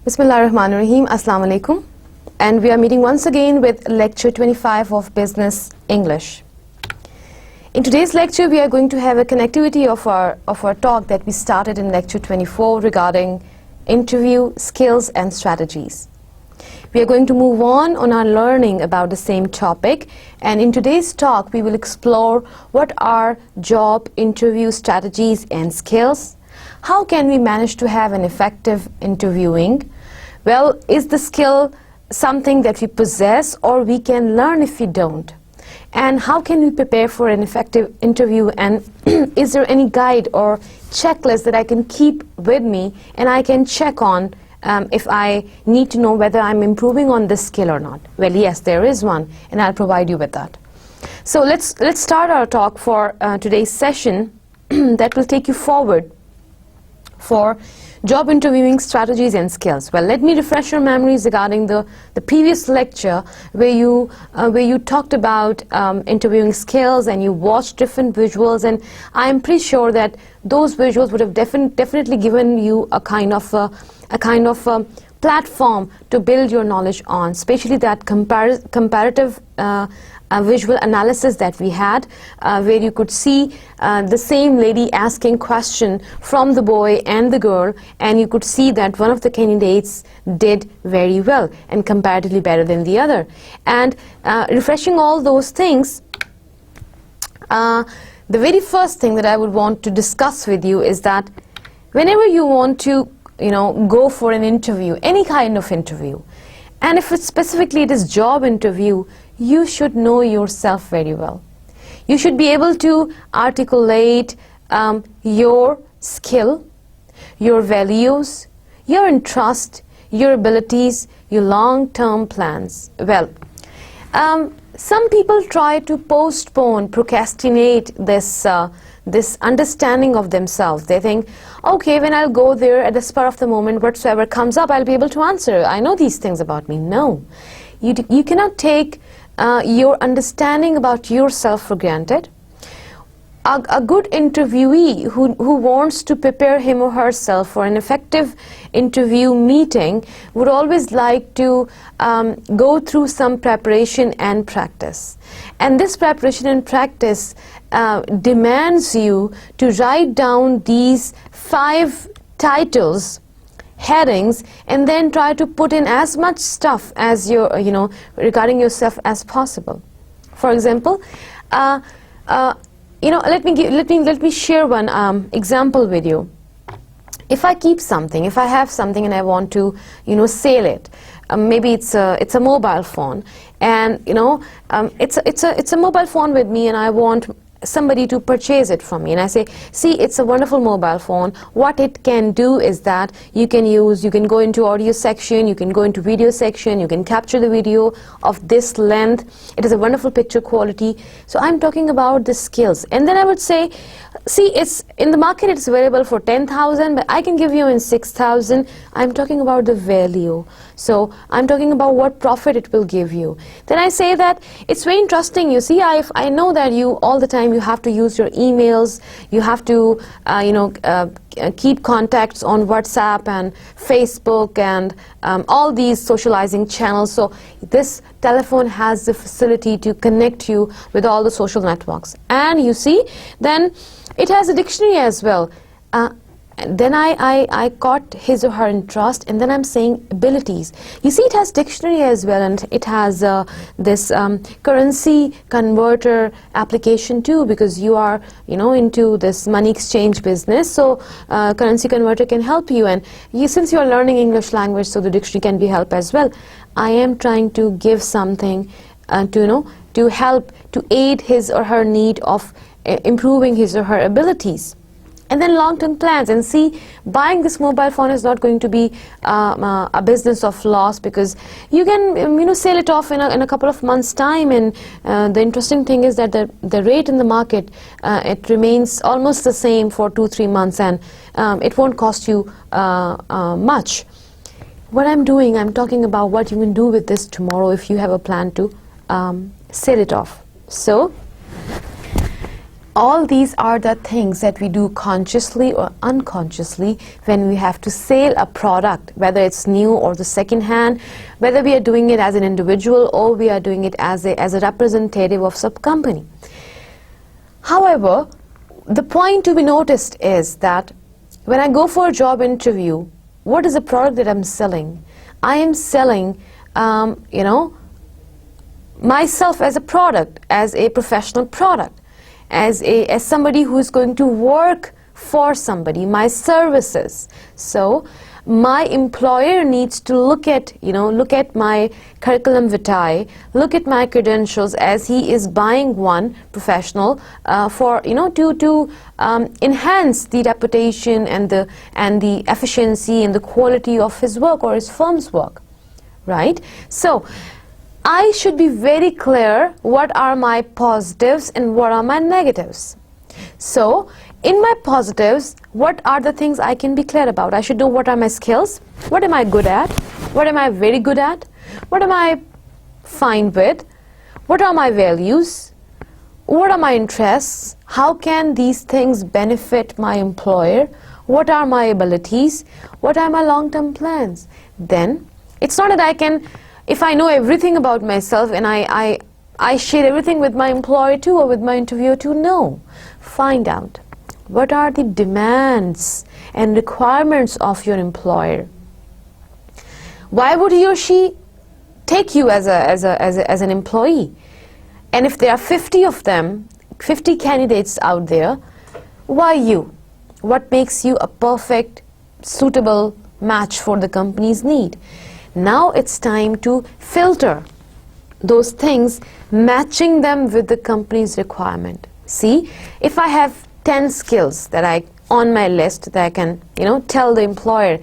Bismillahirrahmanirrahim. Assalamu alaikum. And we are meeting once again with lecture 25 of Business English. In today's lecture, we are going to have a connectivity of our talk that we started in lecture 24 regarding interview skills and strategies. We are going to move on our learning about the same topic, and in today's talk we will explore what are job interview strategies and skills. How can we manage to have an effective interviewing? Well, is the skill something that we possess or we can learn if we don't? And how can we prepare for an effective interview, and is there any guide or checklist that I can keep with me and I can check on if I need to know whether I'm improving on this skill or not? Well, yes, there is one, and I'll provide you with that. So let's start our talk for today's session that will take you forward for job interviewing strategies and skills. Well, let me refresh your memories regarding the previous lecture where you talked about interviewing skills and you watched different visuals, and I'm pretty sure that those visuals would have definitely given you a kind of platform to build your knowledge on, especially that comparative visual analysis that we had, where you could see the same lady asking question from the boy and the girl, and you could see that one of the candidates did very well and comparatively better than the other. And refreshing all those things, the very first thing that I would want to discuss with you is that whenever you want to go for an interview, any kind of interview, and if it's specifically it is job interview, you should know yourself very well. You should be able to articulate your skill, your values, your interest, your abilities, your long-term plans. Well, some people try to postpone, procrastinate this understanding of themselves. They think, okay, when I'll go there at the spur of the moment, whatsoever comes up, I'll be able to answer. I know these things about me. No, you cannot take your understanding about yourself for granted. A good interviewee who wants to prepare him or herself for an effective interview meeting would always like to go through some preparation and practice. And this preparation and practice demands you to write down these 5 titles, headings, and then try to put in as much stuff as regarding yourself as possible. For example, let me share one example with you. If I keep something, if I have something and I want to sell it, maybe it's a mobile phone, and it's a mobile phone with me, and I want somebody to purchase it from me, and I say, see, it's a wonderful mobile phone. What it can do is that you can go into audio section, you can go into video section, you can capture the video of this length, it is a wonderful picture quality. So I'm talking about the skills, and then I would say, see, it's in the market, it's available for 10,000, but I can give you in 6,000. I'm talking about the value. So I'm talking about what profit it will give you. Then I say that it's very interesting. You see, I know that you all the time you have to use your emails, you have to keep contacts on WhatsApp and Facebook and all these socializing channels. So this telephone has the facility to connect you with all the social networks. And you see, then it has a dictionary as well. Then I caught his or her interest, and then I'm saying abilities. You see, it has dictionary as well, and it has this currency converter application too, because you are into this money exchange business. So currency converter can help you, and since you are learning English language, so the dictionary can be help as well. I am trying to give something to help to aid his or her need of improving his or her abilities. And then long-term plans, and see, buying this mobile phone is not going to be a business of loss, because you can sell it off in a couple of months time, and the interesting thing is that the rate in the market it remains almost the same for 2-3 months, and it won't cost you much. What I'm doing, I'm talking about what you can do with this tomorrow if you have a plan to sell it off. So All these are the things that we do consciously or unconsciously when we have to sell a product, whether it's new or the second hand, whether we are doing it as an individual or we are doing it as a representative of some company. However, the point to be noticed is that when I go for a job interview, what is the product that I'm selling? I am selling, myself as a product, as a professional product, as somebody who is going to work for somebody, my services. So my employer needs to look at my curriculum vitae, look at my credentials as he is buying one professional for to enhance the reputation and the efficiency and the quality of his work or his firm's work, right? So I should be very clear what are my positives and what are my negatives. So in my positives, what are the things I can be clear about? I should know what are my skills, what am I good at, what am I very good at, what am I fine with, what are my values, what are my interests, how can these things benefit my employer, what are my abilities, what are my long-term plans. Then it's not that I can, if I know everything about myself and I share everything with my employer too or with my interviewer too. No. Find out what are the demands and requirements of your employer. Why would he or she take you as an employee? And if there are 50 of them, 50 candidates out there, why you? What makes you a perfect, suitable match for the company's need? Now it's time to filter those things, matching them with the company's requirement. See, if I have 10 skills that on my list that I can, tell the employer,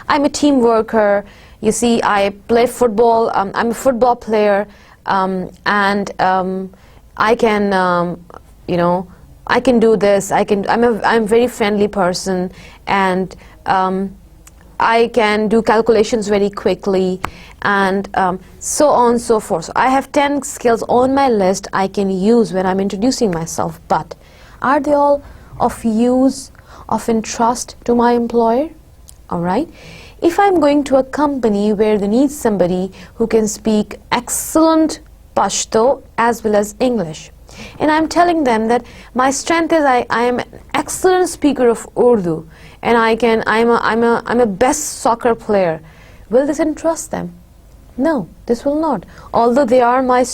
I'm a team worker, you see, I play football, I'm a football player, and I can, I can do this, I'm a very friendly person, and I can do calculations very quickly, and so on and so forth. So I have 10 skills on my list I can use when I'm introducing myself, but are they all of use, of interest to my employer? Alright? If I'm going to a company where they need somebody who can speak excellent Pashto as well as English, and I'm telling them that my strength is I am an excellent speaker of Urdu, and I'm a best soccer player, will this interest them? No, this will not. Although they are my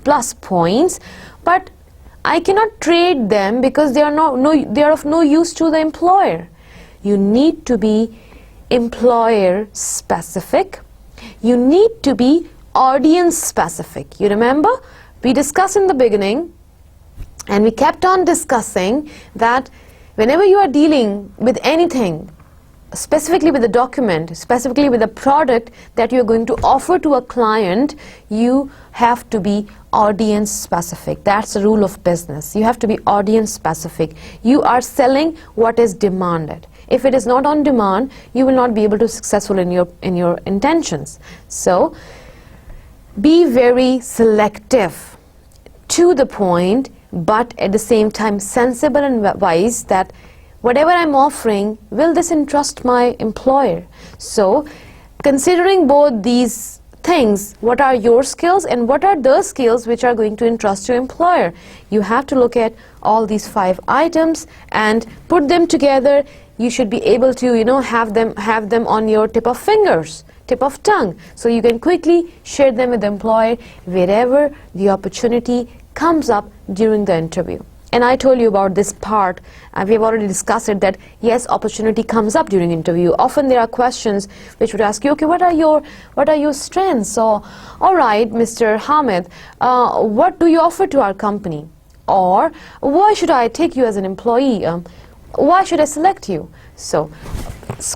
plus points, but I cannot trade them because they are of no use to the employer. You need to be employer specific. You need to be audience specific. You remember? We discussed in the beginning, and we kept on discussing that whenever you are dealing with anything, specifically with a document, specifically with a product that you're going to offer to a client, you have to be audience specific. That's the rule of business. You have to be audience specific. You are selling what is demanded. If it is not on demand, you will not be able to be successful in your intentions. So be very selective, to the point, but at the same time sensible and wise, that whatever I'm offering, will this interest my employer? So considering both these things, what are your skills and what are the skills which are going to interest your employer? You have to look at all these 5 items and put them together. You should be able to have them on your tip of fingers, tip of tongue, so you can quickly share them with the employer wherever the opportunity comes up during the interview. And I told you about this part, we have already discussed it, that yes, opportunity comes up during interview. Often there are questions which would ask you, okay, what are your strengths? So, all right, Mr. Hamid, what do you offer to our company? Or why should I take you as an employee? Why should I select you? So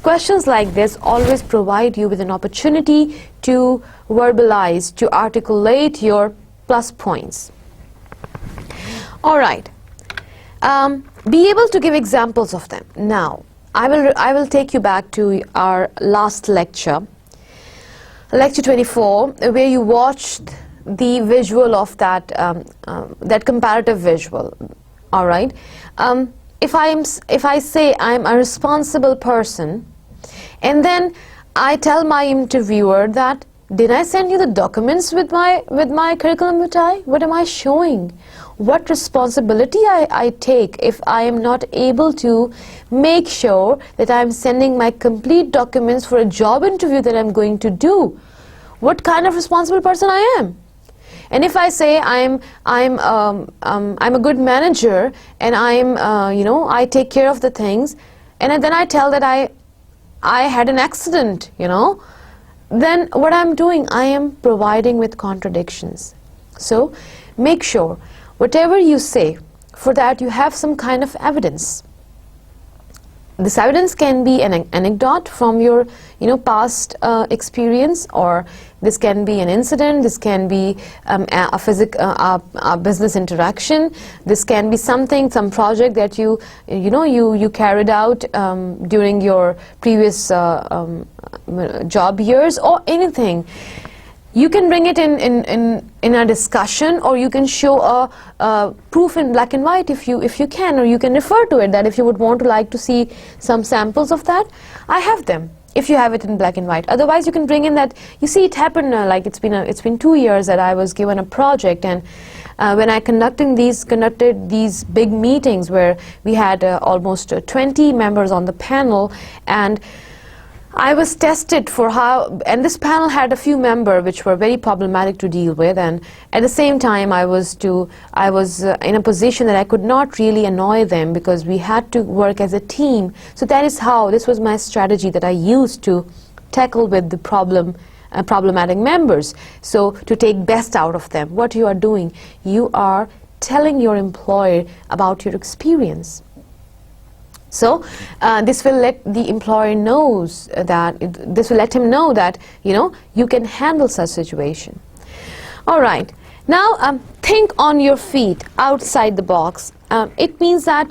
questions like this always provide you with an opportunity to verbalize, to articulate your plus points. All right. Be able to give examples of them. Now, I will take you back to our last lecture, lecture 24, where you watched the visual of that comparative visual all right? If I say I'm a responsible person, and then I tell my interviewer that, did I send you the documents with my curriculum vitae? What am I showing? What responsibility I take if I am not able to make sure that I'm sending my complete documents for a job interview that I'm going to do? What kind of responsible person I am? And if I say I'm a good manager and I take care of the things, and then I tell that I had an accident, then what I'm doing, I am providing with contradictions. So make sure whatever you say, for that you have some kind of evidence. This evidence can be an anecdote from your past experience, or this can be an incident, this can be a business interaction, this can be some project that you carried out during your previous job years, or anything. You can bring it in a discussion, or you can show a proof in black and white if you can, or you can refer to it, that if you would like to see some samples of that, I have them, if you have it in black and white. Otherwise, you can bring in that, you see, it happened like it's been 2 years that I was given a project, and when I conducted these big meetings where we had almost 20 members on the panel, and I was tested for how, and this panel had a few members which were very problematic to deal with, and at the same time I was in a position that I could not really annoy them because we had to work as a team. So this was my strategy that I used to tackle with the problematic members. So to take best out of them, what you are doing, you are telling your employer about your experience. So this will let the employer knows that, this will let him know that, you can handle such situation. All right. Now think on your feet, outside the box. It means that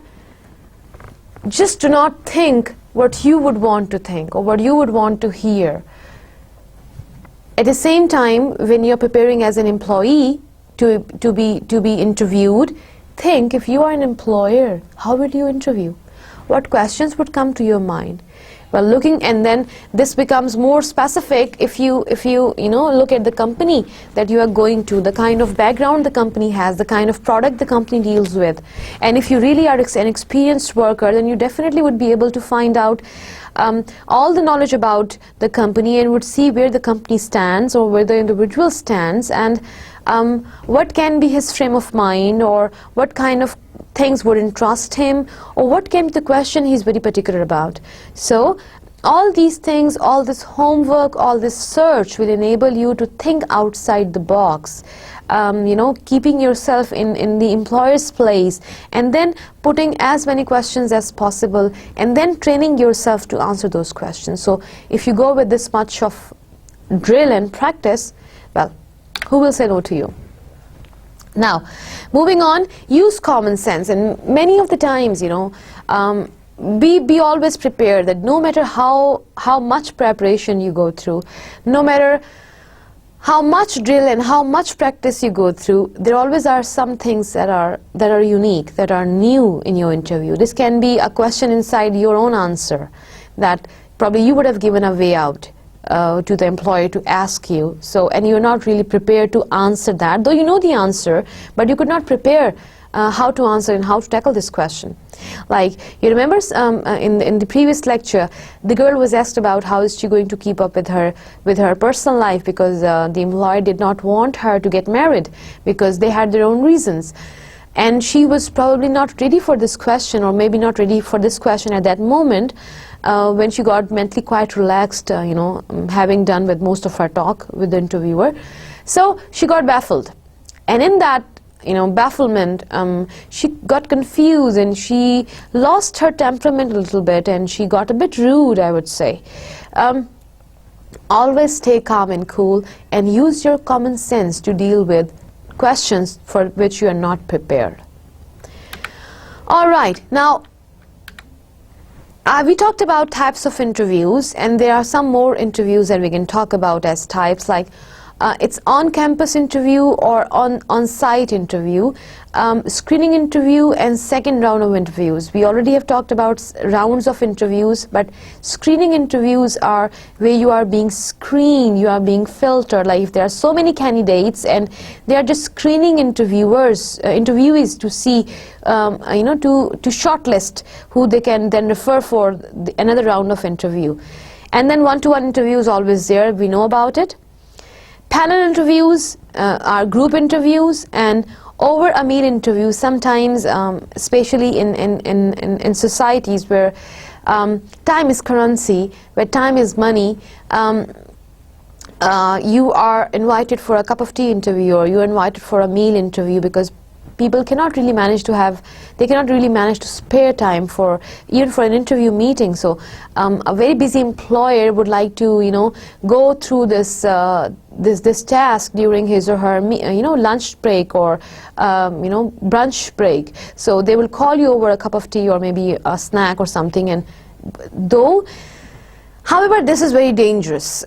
just do not think what you would want to think or what you would want to hear. At the same time, when you're preparing as an employee to be interviewed, think, if you are an employer, how will you interview? What questions would come to your mind? Well, and then this becomes more specific if you look at the company that you are going to, the kind of background the company has, the kind of product the company deals with. And if you really are an experienced worker, then you definitely would be able to find out all the knowledge about the company and would see where the company stands or where the individual stands, and what can be his frame of mind, or what kind of things would interest him, or what can be the question he's very particular about. So all these things, all this homework, all this search will enable you to think outside the box, keeping yourself in the employer's place, and then putting as many questions as possible, and then training yourself to answer those questions. So if you go with this much of drill and practice, well, who will say no to you? Now, moving on, use common sense, and many of the times, be always prepared that no matter how much preparation you go through, no matter how much drill and how much practice you go through, there always are some things that are unique, that are new in your interview. This can be a question inside your own answer that probably you would have given a way out to the employer to ask you, and you're not really prepared to answer that, though you know the answer, but you could not prepare how to answer and how to tackle this question. Like, you remember in the previous lecture, the girl was asked about how is she going to keep up with her personal life, because the employer did not want her to get married because they had their own reasons. And she was probably not ready for this question, or maybe not ready for this question at that moment, when she got mentally quite relaxed, having done with most of her talk with the interviewer. So she got baffled. And in that bafflement, she got confused and she lost her temperament a little bit, and she got a bit rude, I would say. Always stay calm and cool, and use your common sense to deal with questions for which you are not prepared. All right, now we talked about types of interviews, and there are some more interviews that we can talk about as types, like it's on-campus interview or on-site interview, screening interview and second round of interviews. We already have talked about rounds of interviews, but screening interviews are where you are being screened, you are being filtered. Like if there are so many candidates and they are just screening interviewees to see, to shortlist who they can then refer for another round of interview. And then one-to-one interview is always there. We know about it. Panel interviews are group interviews, and over a meal interview sometimes, especially in societies where time is currency, where time is money, you are invited for a cup of tea interview, or you're invited for a meal interview, because people cannot really manage to spare time for even for an interview meeting. So a very busy employer would like to go through this task during his or her lunch break or brunch break. So they will call you over a cup of tea or maybe a snack or something. And however, this is very dangerous.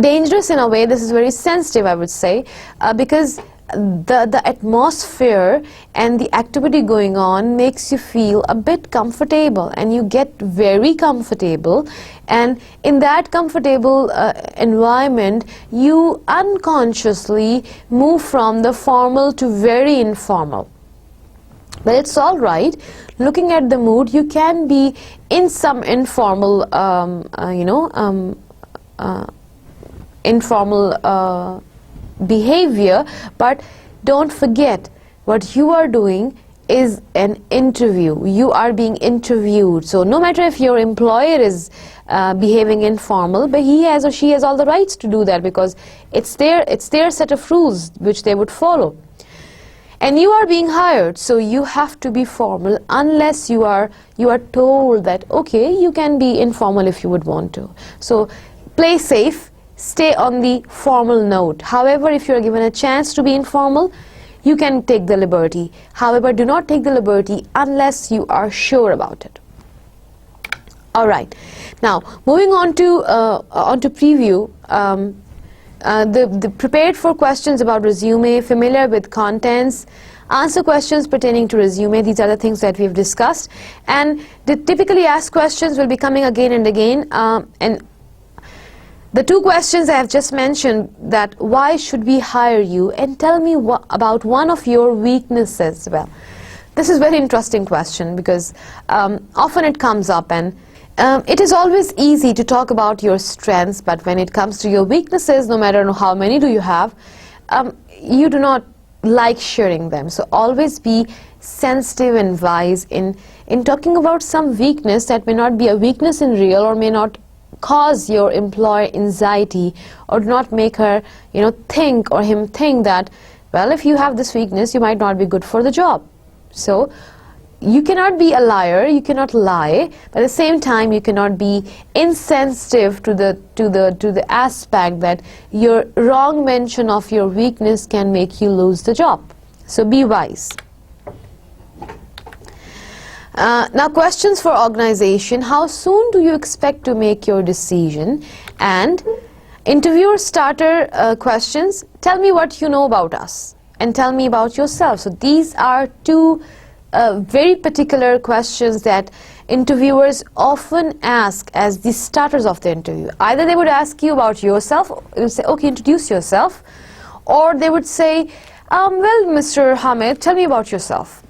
Dangerous in a way. This is very sensitive, I would say, because the atmosphere and the activity going on makes you feel a bit comfortable, and you get very comfortable, and in that comfortable environment you unconsciously move from the formal to very informal. But it's all right. Looking at the mood, you can be in some informal behavior, but don't forget, what you are doing is an interview. You are being interviewed. So no matter if your employer is behaving informal, but he has or she has all the rights to do that, because it's their set of rules which they would follow. And you are being hired, so you have to be formal, unless you are told that okay, you can be informal if you would want to. So play safe. Stay on the formal note. However, if you are given a chance to be informal, you can take the liberty. However, do not take the liberty unless you are sure about it. All right. Now, moving on to preview. The prepared for questions about resume, familiar with contents, answer questions pertaining to resume. These are the things that we've discussed. And the typically asked questions will be coming again and again. And the two questions I have just mentioned, that why should we hire you, and tell me about one of your weaknesses. Well, this is a very interesting question, because often it comes up, and it is always easy to talk about your strengths, but when it comes to your weaknesses, no matter how many do you have, you do not like sharing them. So always be sensitive and wise in talking about some weakness that may not be a weakness in real, or may not cause your employer anxiety, or not make her think or him think that, well, if you have this weakness, you might not be good for the job. So you cannot be a liar, you cannot lie, but at the same time you cannot be insensitive to the aspect that your wrong mention of your weakness can make you lose the job. So be wise. Now, questions for organization. How soon do you expect to make your decision? And interviewer starter questions. Tell me what you know about us, and tell me about yourself. So these are two very particular questions that interviewers often ask as the starters of the interview. Either they would ask you about yourself, they would say, okay, introduce yourself, or they would say, well, Mr. Hamid, tell me about yourself.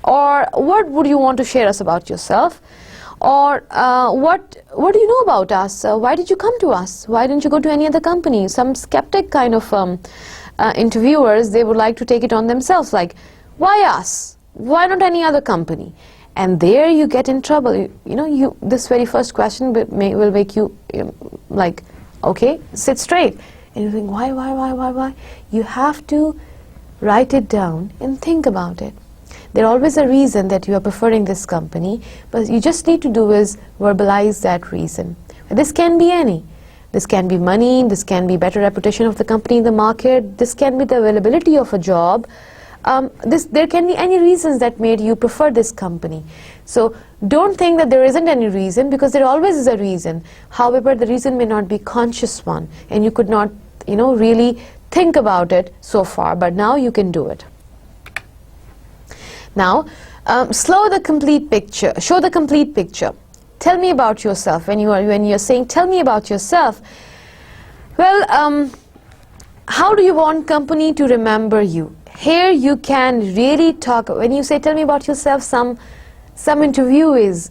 Or what would you want to share us about yourself? Or what do you know about us? Why did you come to us? Why didn't you go to any other company? Some skeptic kind of interviewers, they would like to take it on themselves, like, why us? Why not any other company? And there you get in trouble. This very first question will make you like, okay, sit straight. And you think, why? You have to write it down and think about it. There's always a reason that you are preferring this company, but you just need to do is verbalize that reason. This can be any. This can be money, this can be better reputation of the company in the market, this can be the availability of a job. There can be any reasons that made you prefer this company. So don't think that there isn't any reason, because there always is a reason. However, the reason may not be conscious one, and you could not really think about it so far, but now you can do it. Now, show the complete picture. Tell me about yourself. When you're saying, tell me about yourself, well, how do you want company to remember you? Here you can really talk. When you say, tell me about yourself, some interviewees,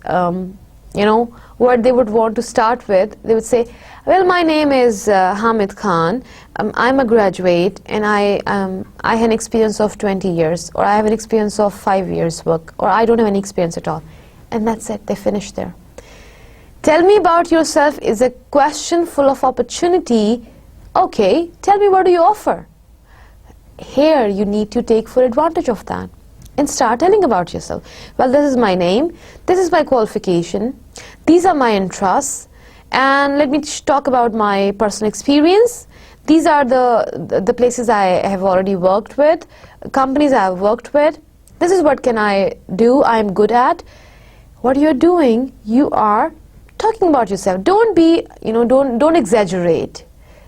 what they would want to start with, they would say, well, my name is Hamid Khan. I'm a graduate, and I have an experience of 20 years, or I have an experience of 5 years work, or I don't have any experience at all. And that's it, they finish there. Tell me about yourself is a question full of opportunity. Okay, tell me, what do you offer? Here you need to take full advantage of that and start telling about yourself. Well, this is my name, this is my qualification, these are my interests, and let me talk about my personal experience. These are the places I have already worked with, companies I have worked with. This is what can I do, I'm good at. What you're doing, you are talking about yourself. Don't be, don't exaggerate.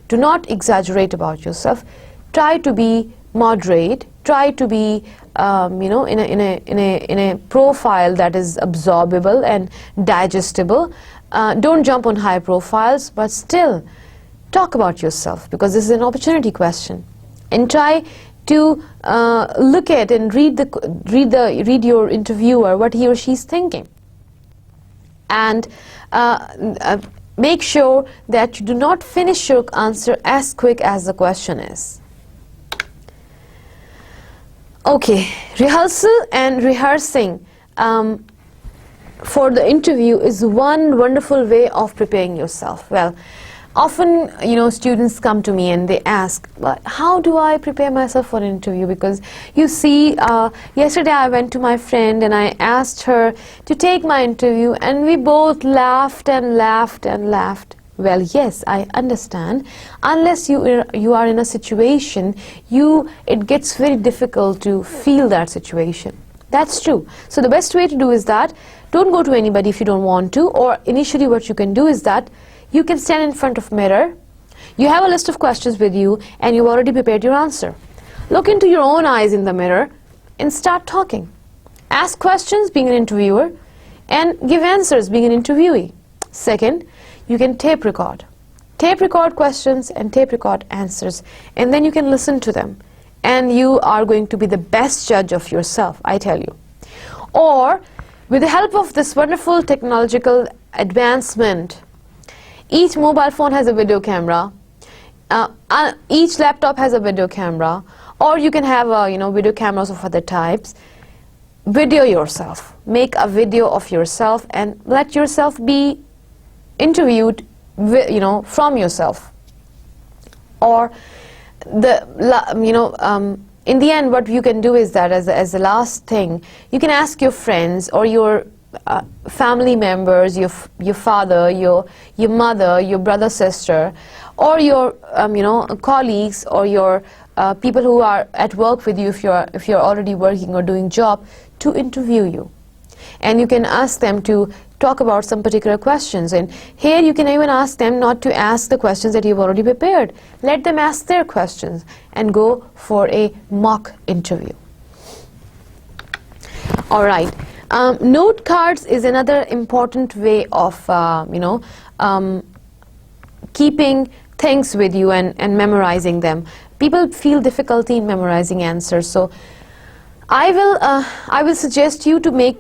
Do not exaggerate about yourself. Try to be moderate. Try to be, in a profile that is absorbable and digestible. Don't jump on high profiles, but still talk about yourself, because this is an opportunity question. And try to look at and read your interviewer, what he or she is thinking. And make sure that you do not finish your answer as quick as the question is. Okay, rehearsal and rehearsing for the interview is one wonderful way of preparing yourself. Well, often, students come to me and they ask, well, how do I prepare myself for an interview? Because you see, yesterday I went to my friend and I asked her to take my interview, and we both laughed and laughed and laughed. Well, yes, I understand. Unless you are in a situation, it gets very difficult to feel that situation. That's true. So the best way to do is that don't go to anybody if you don't want to, or initially what you can do is that you can stand in front of mirror, you have a list of questions with you, and you've already prepared your answer. Look into your own eyes in the mirror and start talking. Ask questions being an interviewer, and give answers being an interviewee. Second, you can tape record. Tape record questions and tape record answers, and then you can listen to them. And you are going to be the best judge of yourself, I tell you. Or, with the help of this wonderful technological advancement, each mobile phone has a video camera, each laptop has a video camera, or you can have video cameras of other types. Video yourself. Make a video of yourself and let yourself be interviewed from yourself. Or in the end, what you can do is that as the last thing, you can ask your friends or your family members, your father, your mother, your brother, sister, or your colleagues, or your people who are at work with you if you're already working or doing job, to interview you. And you can ask them to talk about some particular questions. And here you can even ask them not to ask the questions that you've already prepared. Let them ask their questions and go for a mock interview. All right. Note cards is another important way of keeping things with you and memorizing them. People feel difficulty in memorizing answers, so I will suggest you to make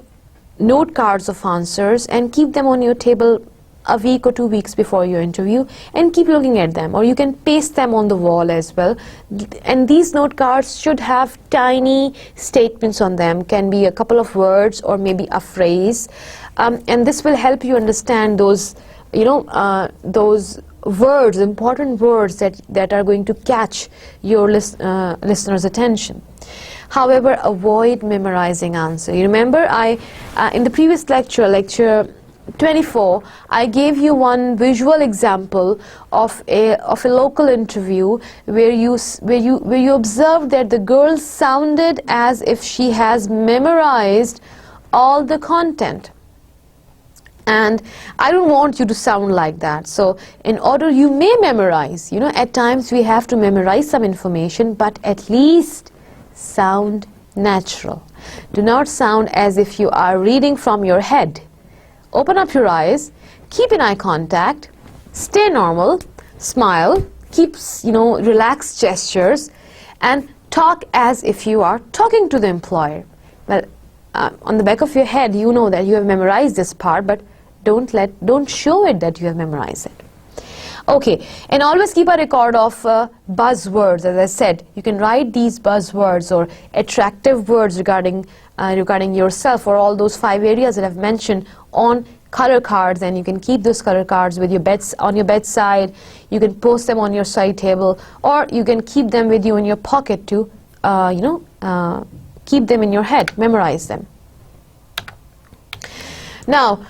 note cards of answers and keep them on your table a week or 2 weeks before your interview, and keep looking at them, or you can paste them on the wall as well. And these note cards should have tiny statements on them, can be a couple of words or maybe a phrase, and this will help you understand those words, important words that are going to catch your listener's attention. However, avoid memorizing answer. You remember, in the previous lecture 24, I gave you one visual example of a local interview where you observed that the girl sounded as if she has memorized all the content. And I don't want you to sound like that. So in order, you may memorize, at times we have to memorize some information, but at least sound natural. Do not sound as if you are reading from your head. Open up your eyes, keep in eye contact, stay normal, smile, keep, relaxed gestures, and talk as if you are talking to the employer. Well, on the back of your head, you know that you have memorized this part, but don't show it that you have memorized it. Okay, and always keep a record of buzzwords. As I said, you can write these buzzwords or attractive words regarding yourself, or all those 5 areas that I've mentioned, on color cards, and you can keep those color cards with your on your bedside. You can post them on your side table, or you can keep them with you in your pocket to keep them in your head, memorize them. Now,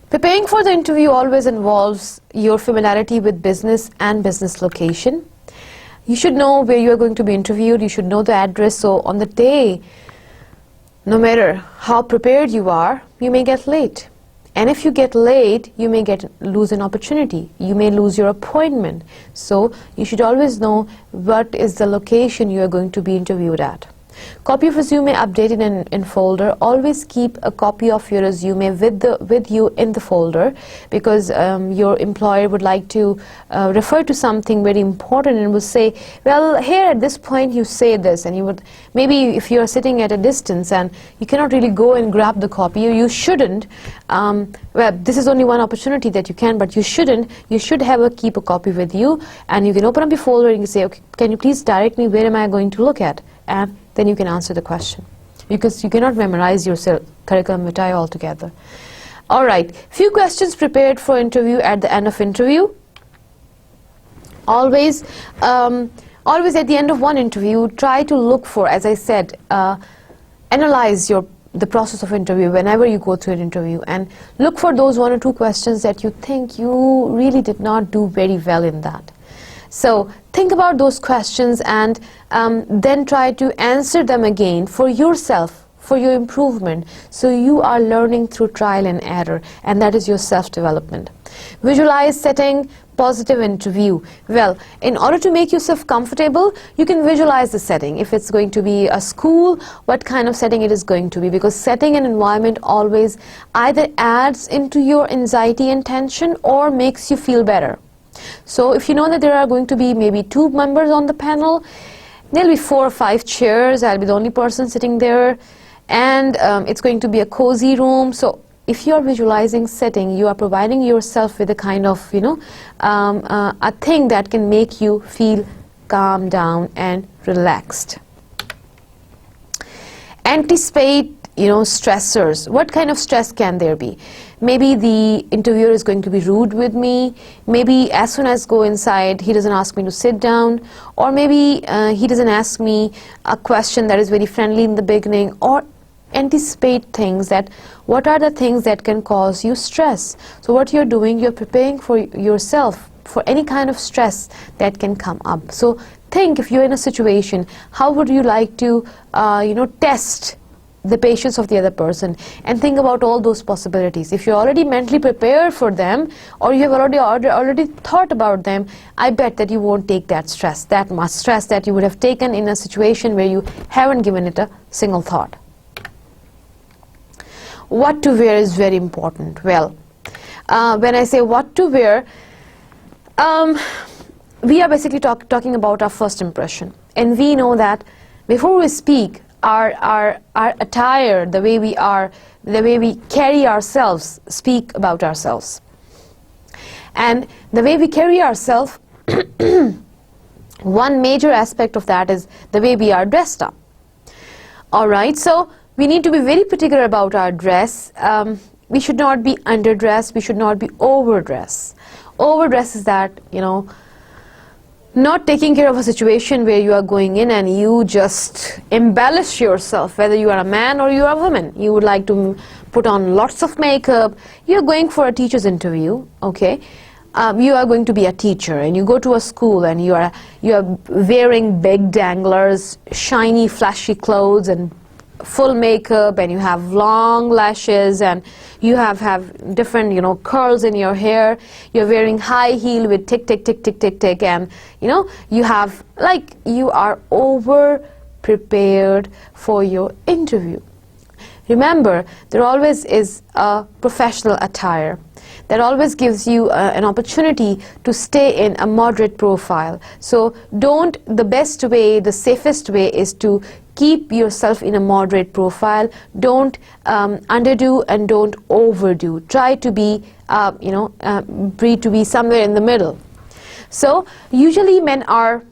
preparing for the interview always involves your familiarity with business and business location. You should know where you are going to be interviewed. You should know the address. So on the day, no matter how prepared you are, you may get late. And if you get late, you may lose an opportunity. You may lose your appointment. So you should always know what is the location you are going to be interviewed at. Copy of resume updated in folder. Always keep a copy of your resume with you in the folder, because your employer would like to refer to something very important and will say, well, here at this point you say this, and you would, maybe if you are sitting at a distance and you cannot really go and grab the copy, you shouldn't. Well, this is only one opportunity that you can, but you shouldn't. You should keep a copy with you, and you can open up your folder and you can say, okay, can you please direct me, where am I going to look at? And then you can answer the question, because you cannot memorize your curriculum vitae altogether. All right, few questions prepared for interview at the end of interview. Always at the end of one interview, try to look for, as I said, analyze the process of interview whenever you go through an interview, and look for those 1 or 2 questions that you think you really did not do very well in that. So think about those questions, and then try to answer them again for yourself, for your improvement. So you are learning through trial and error, and that is your self-development. Visualize setting positive interview. Well, in order to make yourself comfortable, you can visualize the setting. If it's going to be a school, what kind of setting it is going to be, because setting an environment always either adds into your anxiety and tension or makes you feel better. So if you know that there are going to be maybe 2 members on the panel, there'll be 4 or 5 chairs, I'll be the only person sitting there, and it's going to be a cozy room. So if you are visualizing setting, you are providing yourself with a kind of, a thing that can make you feel calm down and relaxed. Anticipate, stressors. What kind of stress can there be? Maybe the interviewer is going to be rude with me. Maybe as soon as I go inside, he doesn't ask me to sit down. Or maybe he doesn't ask me a question that is very friendly in the beginning. Or anticipate things, that what are the things that can cause you stress. So what you're doing, you're preparing for yourself for any kind of stress that can come up. So think, if you're in a situation, how would you like to test the patience of the other person, and think about all those possibilities. If you're already mentally prepared for them, or you have already thought about them, I bet that you won't take that much stress that you would have taken in a situation where you haven't given it a single thought. What to wear is very important. Well, when I say what to wear, we are basically talking about our first impression, and we know that before we speak, our attire, the way we carry ourselves, speak about ourselves. And the way we carry ourselves, one major aspect of that is the way we are dressed up. All right, so we need to be very particular about our dress. We should not be underdressed, we should not be overdressed. Overdress is that, not taking care of a situation where you are going in and you just embellish yourself, whether you are a man or you are a woman. You would like to put on lots of makeup. You're going for a teacher's interview, okay? You are going to be a teacher, and you go to a school and you are wearing big danglers, shiny, flashy clothes, and full makeup and you have long lashes and you have different, you know, curls in your hair, you're wearing high heel with tick tick tick tick tick tick, and you know, you have, like, you are over prepared for your interview. Remember, there always is a professional attire that always gives you an opportunity to stay in a moderate profile. So the best way, the safest way is to keep yourself in a moderate profile. Don't underdo and don't overdo. Try to be, to be somewhere in the middle. So usually men are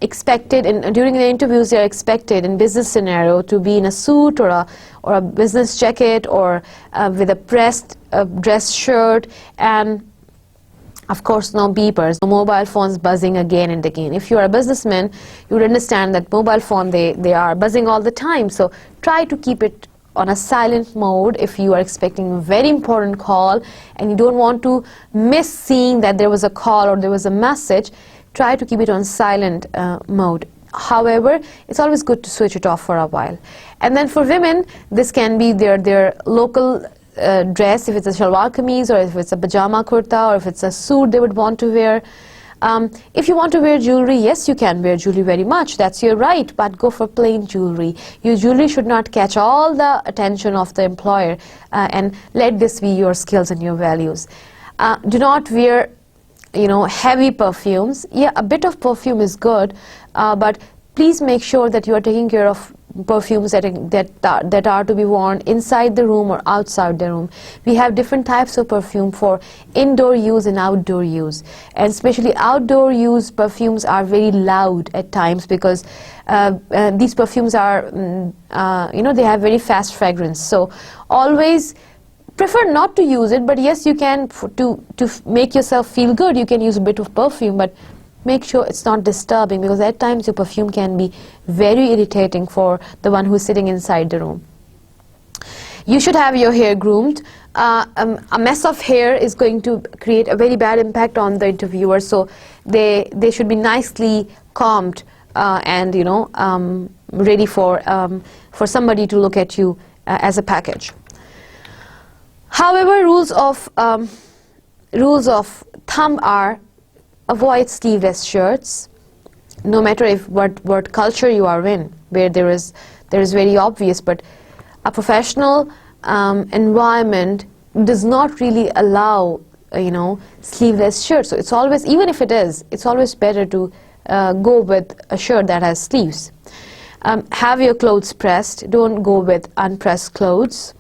expected, and during the interviews they are expected in business scenario to be in a suit or a business jacket, or with a pressed dress shirt, and of course no beepers, no mobile phones buzzing again and again. If you are a businessman, you would understand that mobile phone, they are buzzing all the time, so try to keep it on a silent mode if you are expecting a very important call and you don't want to miss seeing that there was a call or there was a message. Try to keep it on silent mode. However, it's always good to switch it off for a while. And then for women, this can be their local dress, if it's a shalwar kameez, or if it's a pajama kurta, or if it's a suit they would want to wear. If you want to wear jewelry, yes, you can wear jewelry very much, that's your right, but go for plain jewelry. Your jewelry should not catch all the attention of the employer, and let this be your skills and your values. Do not wear, you know, heavy perfumes. Yeah, a bit of perfume is good, but please make sure that you are taking care of perfumes that are to be worn inside the room or outside the room. We have different types of perfume for indoor use and outdoor use, and especially outdoor use perfumes are very loud at times, because these perfumes are they have very fast fragrance. So always prefer not to use it, but yes, you can, to make yourself feel good, you can use a bit of perfume, but make sure it's not disturbing, because at times your perfume can be very irritating for the one who's sitting inside the room. You should have your hair groomed. A mess of hair is going to create a very bad impact on the interviewer, so they should be nicely combed and ready for somebody to look at you as a package. However, rules of thumb are: avoid sleeveless shirts, no matter what culture you are in, where there is very obvious, but a professional environment does not really allow sleeveless shirts. So it's always, even if it is, it's always better to go with a shirt that has sleeves. Have your clothes pressed. Don't go with unpressed clothes.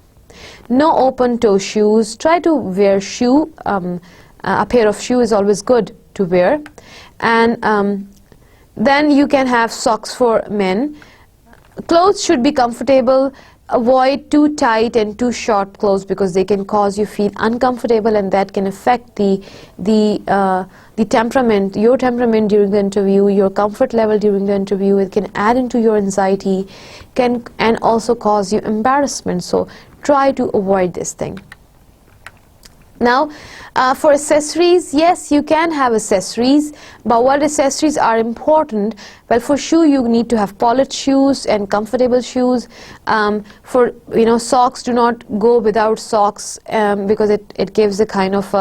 No open toe shoes. Try to wear shoe. A pair of shoe is always good to wear. And then you can have socks for men. Clothes should be comfortable. Avoid too tight and too short clothes, because they can cause you feel uncomfortable, and that can affect the temperament, your temperament during the interview, your comfort level during the interview. It can add into your anxiety, and also cause you embarrassment. So try to avoid this thing. Now, for accessories, yes, you can have accessories, but what accessories are important? Well, for shoe, you need to have polished shoes and comfortable shoes. For socks, do not go without socks, because it gives a kind of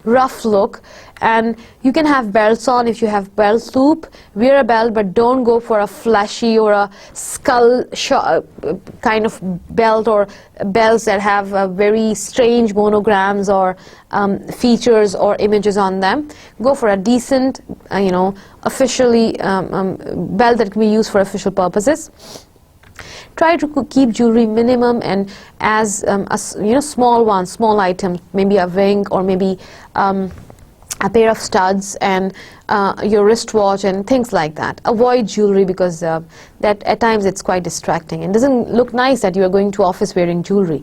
rough look. And you can have belts on if you have belt loop. Wear a belt, but don't go for a flashy or a skull kind of belt, or belts that have very strange monograms or features or images on them. Go for a decent, officially belt that can be used for official purposes. Try to keep jewelry minimum, and as small items, maybe a ring, or maybe a pair of studs, and your wristwatch and things like that. Avoid jewelry, because that at times it's quite distracting and doesn't look nice that you are going to office wearing jewelry,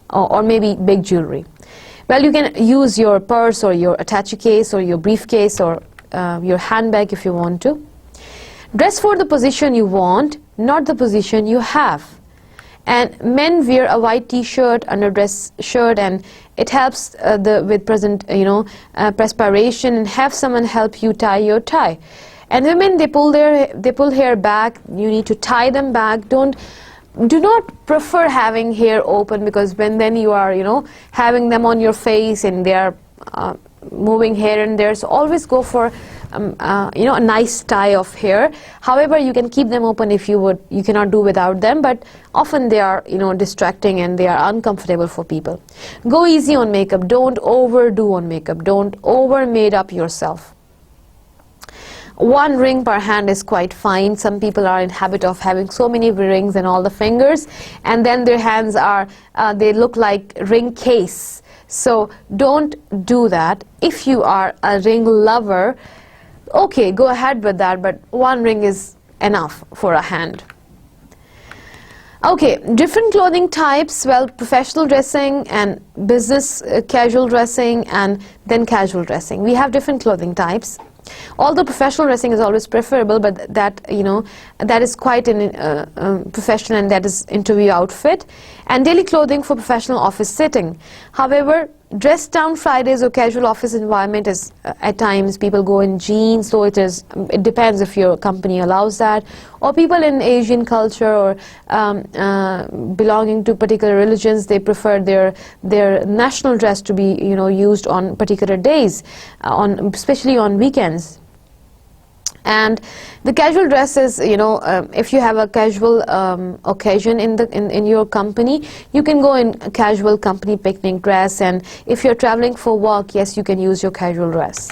or maybe big jewelry. Well, you can use your purse or your attaché case or your briefcase or your handbag if you want to. Dress for the position you want, not the position you have. And men wear a white t-shirt, underdress shirt, and it helps with perspiration, and have someone help you tie your tie. And women, they pull hair back. You need to tie them back. Don't do not prefer having hair open, because then you are, you know, having them on your face and they are moving here and there. So always go for you know, a nice tie of hair. However, you can keep them open if you would. You cannot do without them, but often they are, you know, distracting and they are uncomfortable for people. Go easy on makeup. Don't overdo on makeup. Don't over made up yourself. One ring per hand is quite fine. Some people are in habit of having so many rings in all the fingers, and then their hands are they look like ring case. So don't do that. If you are a ring lover, okay, go ahead with that, but one ring is enough for a hand. Okay, different clothing types. Well, professional dressing and business casual dressing, and then casual dressing. We have different clothing types. Although professional dressing is always preferable, but that, you know, that is quite an professional, and that is interview outfit. And daily clothing for professional office sitting. However, dress down Fridays or casual office environment is at times people go in jeans, so it depends if your company allows that, or people in Asian culture or belonging to particular religions, they prefer their national dress to be, you know, used on particular days, especially on weekends. And the casual dress is, you know, if you have a casual occasion in your company, you can go in a casual company picnic dress, and if you're traveling for work, yes, you can use your casual dress.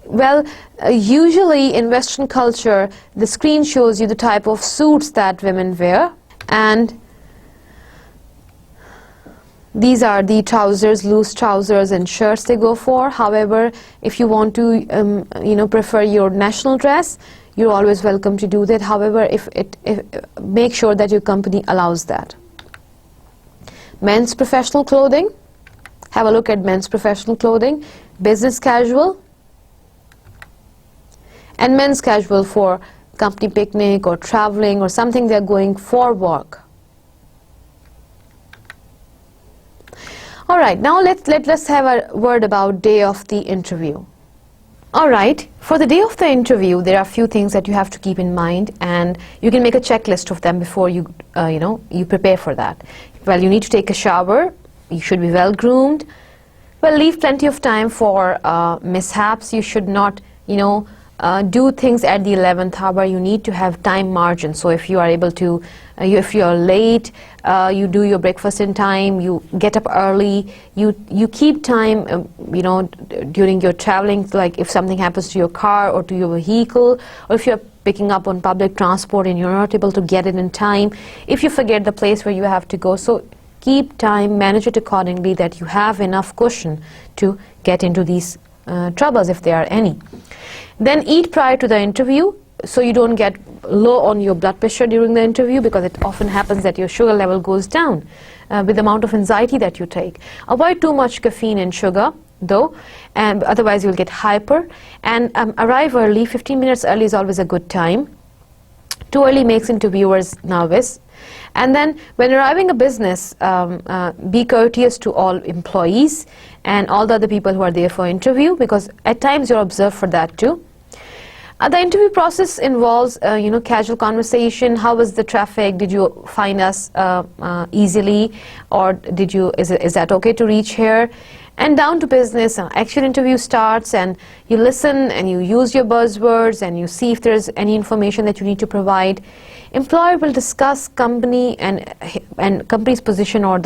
Well, usually in Western culture, the screen shows you the type of suits that women wear, and these are the trousers, loose trousers and shirts they go for. However, if you want to, you know, prefer your national dress, you're always welcome to do that. However, if make sure that your company allows that. Men's professional clothing. Have a look at men's professional clothing. Business casual, and men's casual for company picnic or traveling or something they're going for work. All right, now let's have a word about day of the interview. All right, for the day of the interview, there are a few things that you have to keep in mind, and you can make a checklist of them before you you prepare for that. Well, you need to take a shower. You should be well groomed. Well, leave plenty of time for mishaps. You should not, you know, do things at the 11th hour. You need to have time margin. So if you are able to, if you are late, you do your breakfast in time, you get up early, you keep time, you know, during your traveling, like if something happens to your car or to your vehicle, or if you're picking up on public transport and you're not able to get it in time, if you forget the place where you have to go. So keep time, manage it accordingly, that you have enough cushion to get into these troubles if there are any. Then eat prior to the interview, so you don't get low on your blood pressure during the interview, because it often happens that your sugar level goes down with the amount of anxiety that you take. Avoid too much caffeine and sugar, though, and otherwise you'll get hyper. And arrive early. 15 minutes early is always a good time. Too early makes interviewers nervous. And then when arriving a business, be courteous to all employees and all the other people who are there for interview, because at times you're observed for that too. The interview process involves, you know, casual conversation. How was the traffic? Did you find us easily, or is that okay to reach here? And down to business, actual interview starts, and you listen and you use your buzzwords and you see if there's any information that you need to provide. Employer will discuss company and company's position or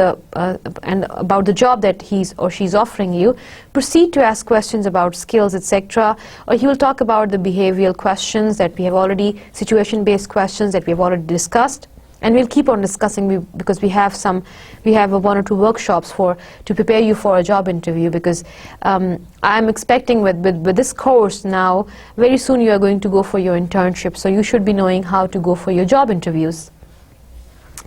and about the job that he's or she's offering you. Proceed to ask questions about skills, etc. Or he will talk about the behavioral questions that we have already, situation-based questions that we have already discussed. And we'll keep on discussing, because we have one or two workshops to prepare you for a job interview, because I'm expecting with this course now, very soon you are going to go for your internship, so you should be knowing how to go for your job interviews.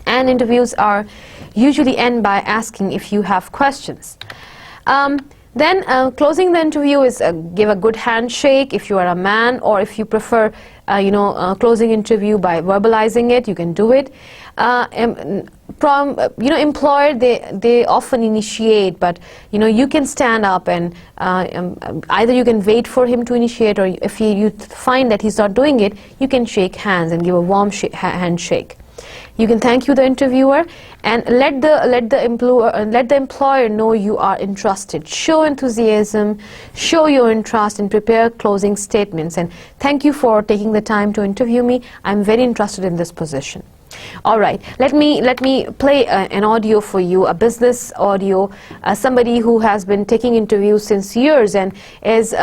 And interviews are usually end by asking if you have questions. Then closing the interview is give a good handshake if you are a man, or if you prefer closing interview by verbalizing it, you can do it. Employer, they often initiate, but you can stand up and either you can wait for him to initiate, or if you find that he's not doing it, you can shake hands and give a warm handshake. You can thank the interviewer and let the employer know you are interested. Show enthusiasm, show your interest, and prepare closing statements. And thank you for taking the time to interview me. I'm very interested in this position. All right, let me play an audio for you, a business audio, somebody who has been taking interviews since years and is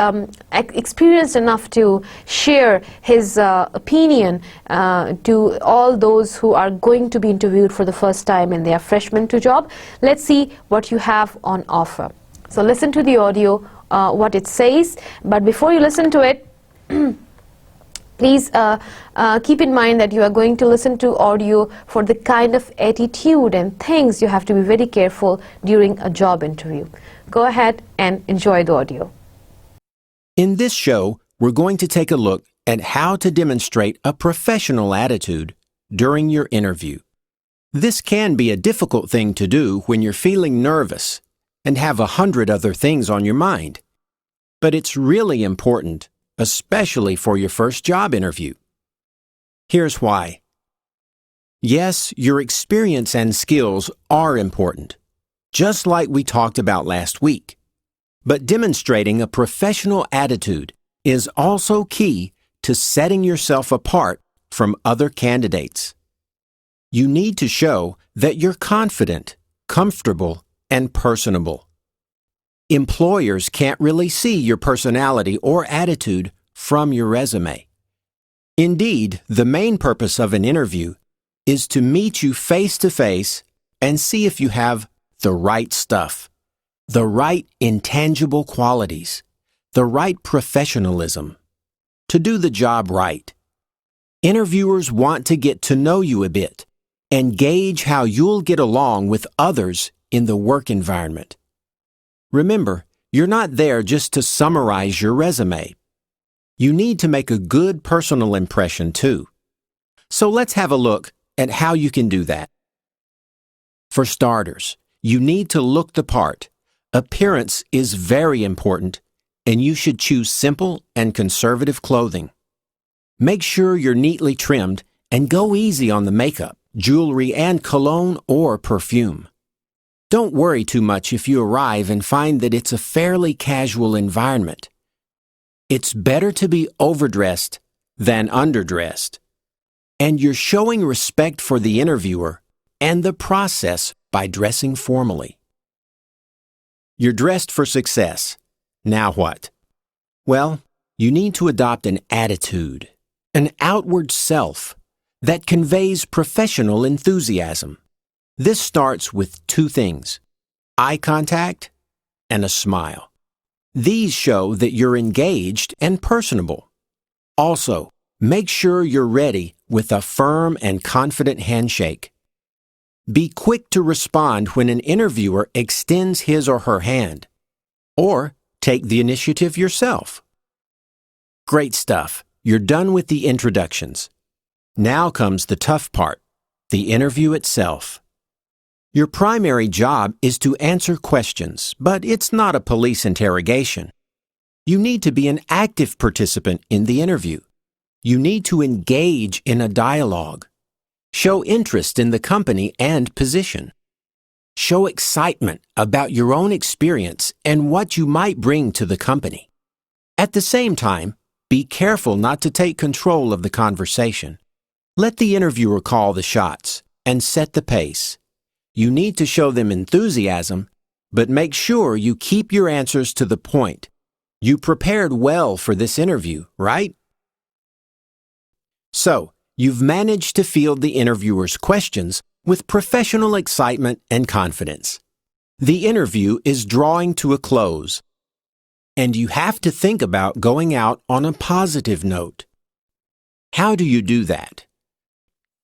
experienced enough to share his opinion to all those who are going to be interviewed for the first time and they are freshmen to job. Let's see what you have on offer. So listen to the audio, what it says, but before you listen to it, please keep in mind that you are going to listen to audio for the kind of attitude and things you have to be very careful during a job interview. Go ahead and enjoy the audio. In this show, we're going to take a look at how to demonstrate a professional attitude during your interview. This can be a difficult thing to do when you're feeling nervous and have 100 other things on your mind. But it's really important, especially for your first job interview. Here's why. Yes, your experience and skills are important, just like we talked about last week. But demonstrating a professional attitude is also key to setting yourself apart from other candidates. You need to show that you're confident, comfortable, and personable. Employers can't really see your personality or attitude from your resume. Indeed, the main purpose of an interview is to meet you face to face and see if you have the right stuff, the right intangible qualities, the right professionalism, to do the job right. Interviewers want to get to know you a bit and gauge how you'll get along with others in the work environment. Remember, you're not there just to summarize your resume. You need to make a good personal impression too. So let's have a look at how you can do that. For starters, you need to look the part. Appearance is very important, and you should choose simple and conservative clothing. Make sure you're neatly trimmed and go easy on the makeup, jewelry, and cologne or perfume. Don't worry too much if you arrive and find that it's a fairly casual environment. It's better to be overdressed than underdressed. And you're showing respect for the interviewer and the process by dressing formally. You're dressed for success. Now what? Well, you need to adopt an attitude, an outward self that conveys professional enthusiasm. This starts with two things: eye contact and a smile. These show that you're engaged and personable. Also, make sure you're ready with a firm and confident handshake. Be quick to respond when an interviewer extends his or her hand, or take the initiative yourself. Great stuff. You're done with the introductions. Now comes the tough part, the interview itself. Your primary job is to answer questions, but it's not a police interrogation. You need to be an active participant in the interview. You need to engage in a dialogue. Show interest in the company and position. Show excitement about your own experience and what you might bring to the company. At the same time, be careful not to take control of the conversation. Let the interviewer call the shots and set the pace. You need to show them enthusiasm, but make sure you keep your answers to the point. You prepared well for this interview, right? So, you've managed to field the interviewer's questions with professional excitement and confidence. The interview is drawing to a close, and you have to think about going out on a positive note. How do you do that?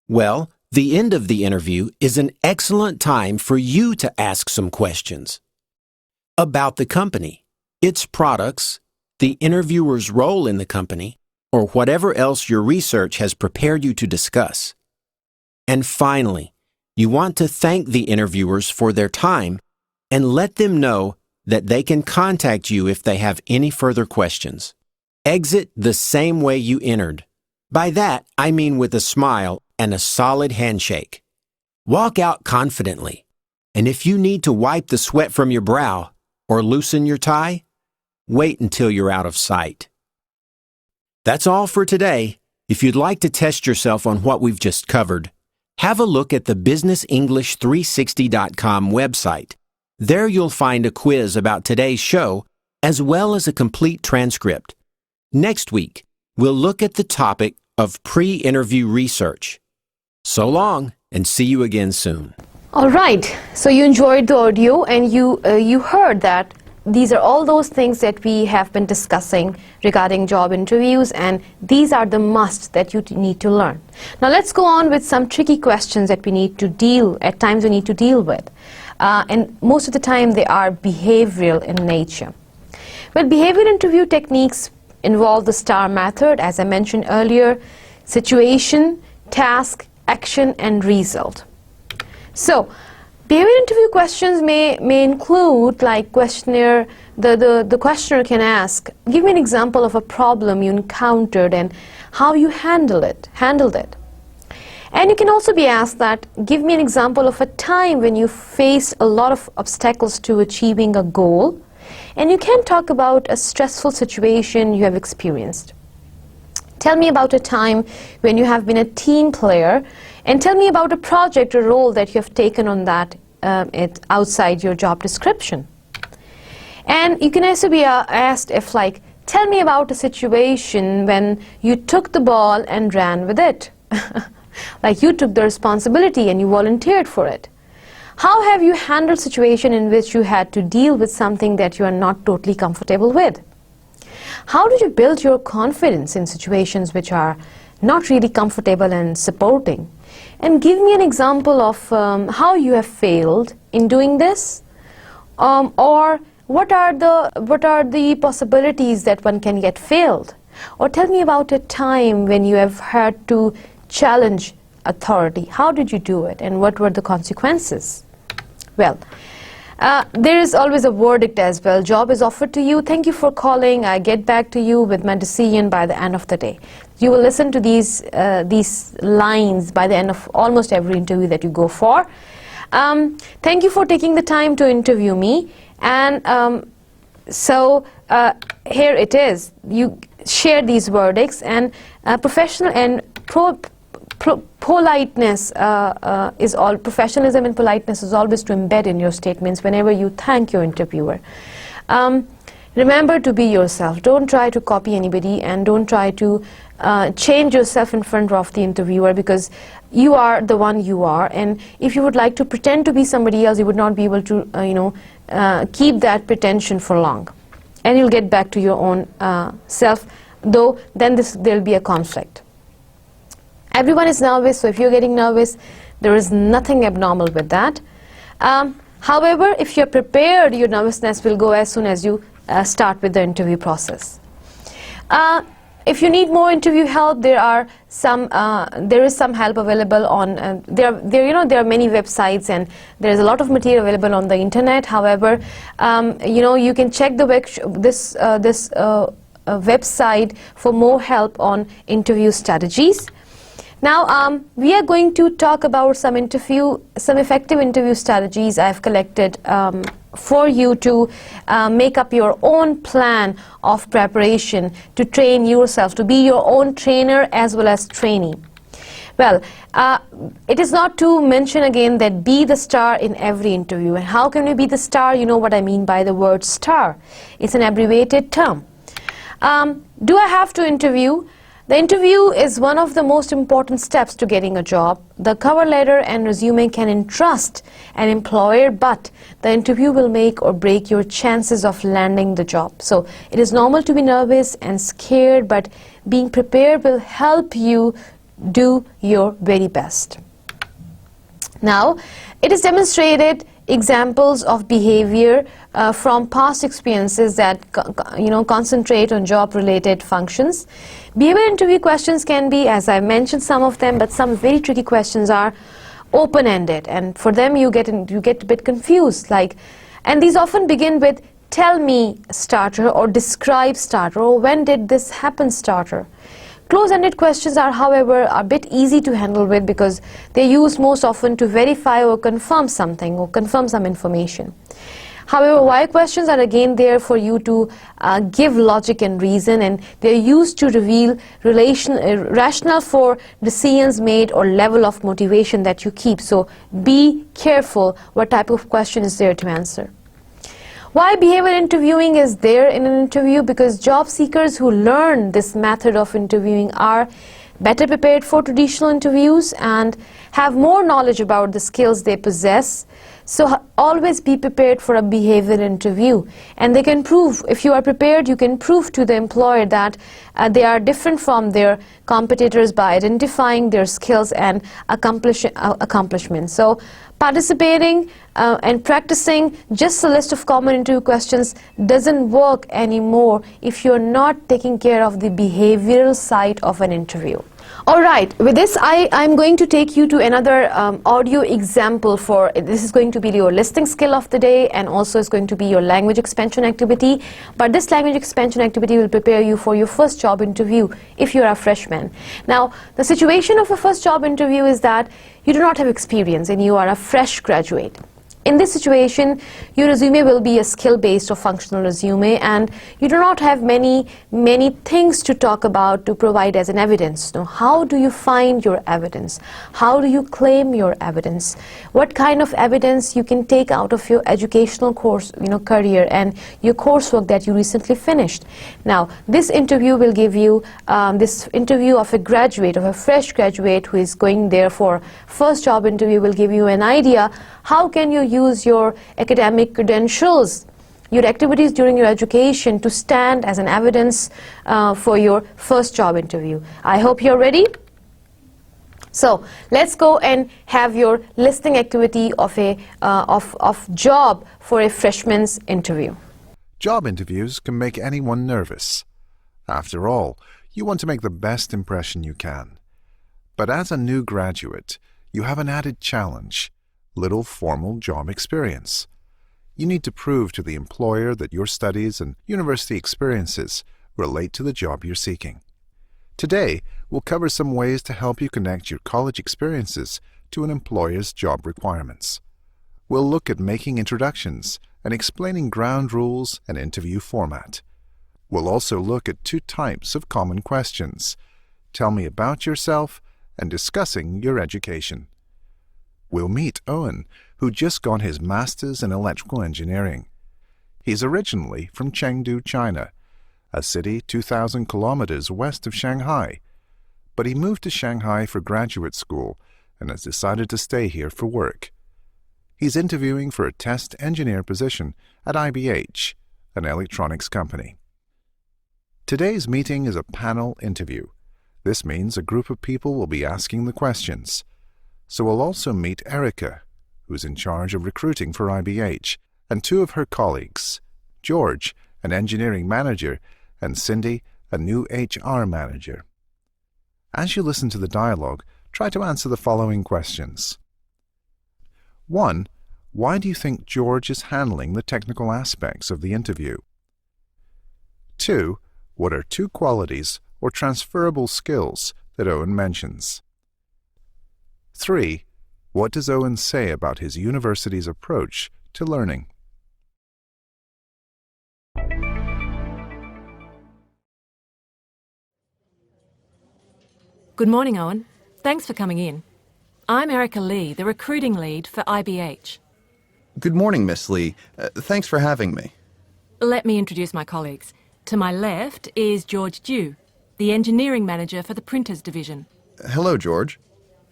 Well, the end of the interview is an excellent time for you to ask some questions about the company, its products, the interviewer's role in the company, or whatever else your research has prepared you to discuss. And finally, you want to thank the interviewers for their time and let them know that they can contact you if they have any further questions. Exit the same way you entered. By that, I mean with a smile and a solid handshake. Walk out confidently. And if you need to wipe the sweat from your brow or loosen your tie, wait until you're out of sight. That's all for today. If you'd like to test yourself on what we've just covered, have a look at the businessenglish360.com website. There you'll find a quiz about today's show, as well as a complete transcript. Next week, we'll look at the topic of pre-interview research. So long, and see you again soon. All right, so you enjoyed the audio, and you heard that these are all those things that we have been discussing regarding job interviews, and these are the musts that you need to learn. Now let's go on with some tricky questions that we need to deal with. And most of the time they are behavioral in nature. Well, behavioral interview techniques involve the STAR method, as I mentioned earlier: situation, task, action, and result. So behavioral interview questions may include, like, questionnaire. The questioner can ask, give me an example of a problem you encountered and how you handled it. And you can also be asked that, give me an example of a time when you faced a lot of obstacles to achieving a goal, and you can talk about a stressful situation you have experienced. Tell me about a time when you have been a team player, and tell me about a project or role that you have taken on that outside your job description. And you can also be asked if, like, tell me about a situation when you took the ball and ran with it. Like, you took the responsibility and you volunteered for it. How have you handled a situation in which you had to deal with something that you are not totally comfortable with? How did you build your confidence in situations which are not really comfortable and supporting? And give me an example of how you have failed in doing this, or what are the possibilities that one can get failed? Or tell me about a time when you have had to challenge authority. How did you do it, and what were the consequences? Well, there is always a verdict as well. Job is offered to you. Thank you for calling. I get back to you with my decision by the end of the day. You will listen to these lines by the end of almost every interview that you go for. Thank you for taking the time to interview me. And so here it is. You share these verdicts, and professional and politeness professionalism and politeness is always to embed in your statements whenever you thank your interviewer. Remember to be yourself. Don't try to copy anybody, and don't try to change yourself in front of the interviewer, because you are the one you are. And if you would like to pretend to be somebody else, you would not be able to keep that pretension for long, and you'll get back to your own self, though then there'll be a conflict. Everyone is nervous, so if you're getting nervous, there is nothing abnormal with that. However, if you're prepared, your nervousness will go as soon as you start with the interview process. If you need more interview help, there is some help available on. There are many websites, and there is a lot of material available on the internet. However, you can check this website for more help on interview strategies. Now, we are going to talk about some effective interview strategies I've collected for you to make up your own plan of preparation to train yourself, to be your own trainer as well as trainee. Well, it is not to mention again that be the star in every interview. And how can we be the star? You know what I mean by the word star. It's an abbreviated term. Do I have to interview? The interview is one of the most important steps to getting a job. The cover letter and resume can entrust an employer, but the interview will make or break your chances of landing the job. So it is normal to be nervous and scared, but being prepared will help you do your very best. Now, it is demonstrated examples of behavior from past experiences that concentrate on job-related functions. Behavior interview questions can be, as I mentioned, some of them, but some very tricky questions are open-ended, and for them you get a bit confused. And these often begin with "tell me" starter, or "describe" starter, or "when did this happen" starter. Close-ended questions are, however, a bit easy to handle with because they're used most often to verify or confirm something or confirm some information. However, why questions are again there for you to give logic and reason, and they're used to reveal rationale for decisions made or level of motivation that you keep. So be careful what type of question is there to answer. Why behavioral interviewing is there in an interview? Because job seekers who learn this method of interviewing are better prepared for traditional interviews and have more knowledge about the skills they possess. So always be prepared for a behavioral interview, and they can prove, if you are prepared, you can prove to the employer that they are different from their competitors by identifying their skills and accomplishments. So participating and practicing just a list of common interview questions doesn't work anymore if you're not taking care of the behavioral side of an interview. Alright, with this I'm going to take you to another audio example for, this is going to be your listening skill of the day, and also is going to be your language expansion activity. But this language expansion activity will prepare you for your first job interview if you're a freshman. Now, the situation of a first job interview is that you do not have experience and you are a fresh graduate. In this situation, your resume will be a skill-based or functional resume, and you do not have many things to talk about to provide as an evidence. Now, how do you find your evidence? How do you claim your evidence? What kind of evidence you can take out of your educational course, career and your coursework that you recently finished? Now, this interview will give you this interview of a graduate, of a fresh graduate who is going there for first job interview, will give you an idea how can you use your academic credentials, your activities during your education to stand as an evidence for your first job interview. I hope you're ready. So let's go and have your listening activity of a job for a freshman's interview. Job interviews can make anyone nervous. After all, you want to make the best impression you can. But as a new graduate, you have an added challenge: little formal job experience. You need to prove to the employer that your studies and university experiences relate to the job you're seeking. Today, we'll cover some ways to help you connect your college experiences to an employer's job requirements. We'll look at making introductions and explaining ground rules and interview format. We'll also look at two types of common questions: tell me about yourself and discussing your education. We'll meet Owen, who just got his master's in electrical engineering. He's originally from Chengdu, China, a city 2,000 kilometers west of Shanghai. But he moved to Shanghai for graduate school and has decided to stay here for work. He's interviewing for a test engineer position at IBH, an electronics company. Today's meeting is a panel interview. This means a group of people will be asking the questions. So we'll also meet Erica, who's in charge of recruiting for IBH, and two of her colleagues, George, an engineering manager, and Cindy, a new HR manager. As you listen to the dialogue, try to answer the following questions. 1. Why do you think George is handling the technical aspects of the interview? 2. What are two qualities or transferable skills that Owen mentions? 3. What does Owen say about his university's approach to learning? Good morning, Owen. Thanks for coming in. I'm Erica Lee, the recruiting lead for IBH. Good morning, Miss Lee. Thanks for having me. Let me introduce my colleagues. To my left is George Dew, the engineering manager for the printers division. Hello, George.